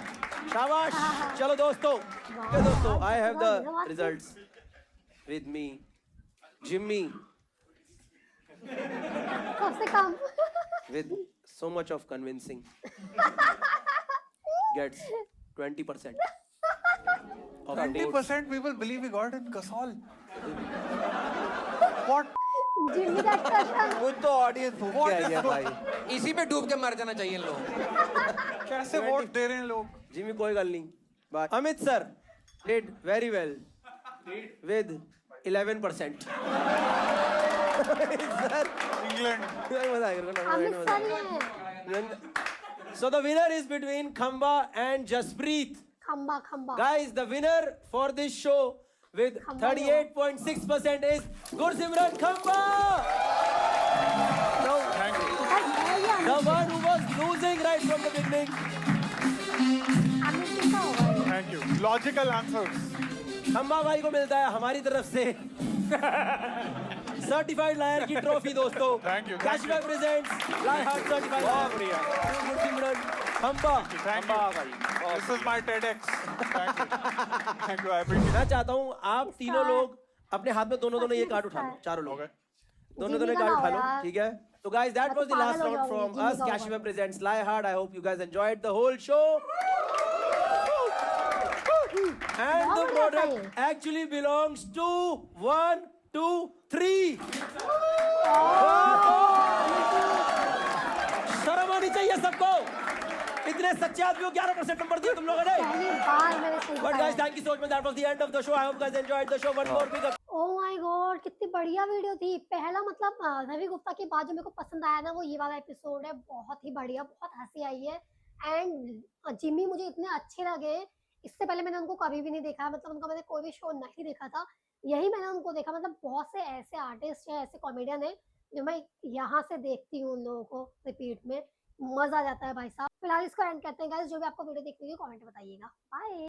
शाबाश। चलो दोस्तों, okay, दोस्तों, I have the results with me. Jimmy कम से कम with so much of convincing gets 20% of the votes. 20% people believe we got in Kasol. What? Jimmy that question कुछ तो audience भूख के आई है भाई। इसी पे डूब के मर जाना चाहिए इन लोगों को। कैसे वोट दे रहे हैं लोग? Jimmy कोई गल नहीं। But Amit sir did very well with 11%. Sir, England. मजा आएगा, अमित सर ही है। So the winner is between Khamba and Jaspreet. खंबा खंबा। Guys, the winner for this show with 38.6% is Gursimran Khamba. Now, Thank you. the one who was losing right from the beginning. Amit ji का होगा ये। Thank you. Logical answers. खंबा भाई को मिलता है हमारी तरफ से सर्टिफाइड लायर की ट्रॉफी दोस्तों। Thank you, thank Cashify presents Lie Hard Certified Liar। बढ़िया। गुरसिमरन खंबा। Thank you. This is my TEDx. Thank you. Thank you. I appreciate it. मैं चाहता हूँ आप तीनों लोग अपने हाथ में दोनों ये कार्ड उठा लो, चारों लोग Okay. दोनों जिम्मी का कार्ड ना उठा हो लो, यार। ठीक है? तो guys, that मैं was तो the last पागल हो round जाऊंगी, from जिम्मी us. का Cashify होगा। presents Lie Hard. I hope you guys enjoyed the whole show. And the बहुत बढ़िया था product actually belongs to 1, 2, 3. शर्म आनी चाहिए सबको। इतने सच्चे आदमी को 11% नंबर दिया तुम लोगों ने। पहली बार मैंने सही But guys, बताया। thank you so much. That was the end of the show. I hope you guys enjoyed the show. One more big up. Oh my God, कितनी बढ़िया वीडियो थी। पहला मतलब रवि गुप्ता के बाद जो मेरे को पसंद आया ना, वो ये वाला एपिसोड है। बहुत ही बढ़िया, बहुत हंसी आई है। एंड जिम्मी मुझे इतने अच्छे लगे, इससे पहले मैंने उनको कभी भी नहीं देखा, मतलब उनका मैंने कोई भी शो नहीं देखा था, यही मैंने उनको देखा। मतलब बहुत से ऐसे आर्टिस्ट हैं, ऐसे कॉमेडियन हैं जो मैं यहाँ से देखती हूँ उन लोगों को रिपीट में। मजा आ जाता है भाई साहब। फिलहाल इसको एंड करते हैं गाइस। जो भी आपको वीडियो देखनी है कमेंट में बताइएगा। बाय।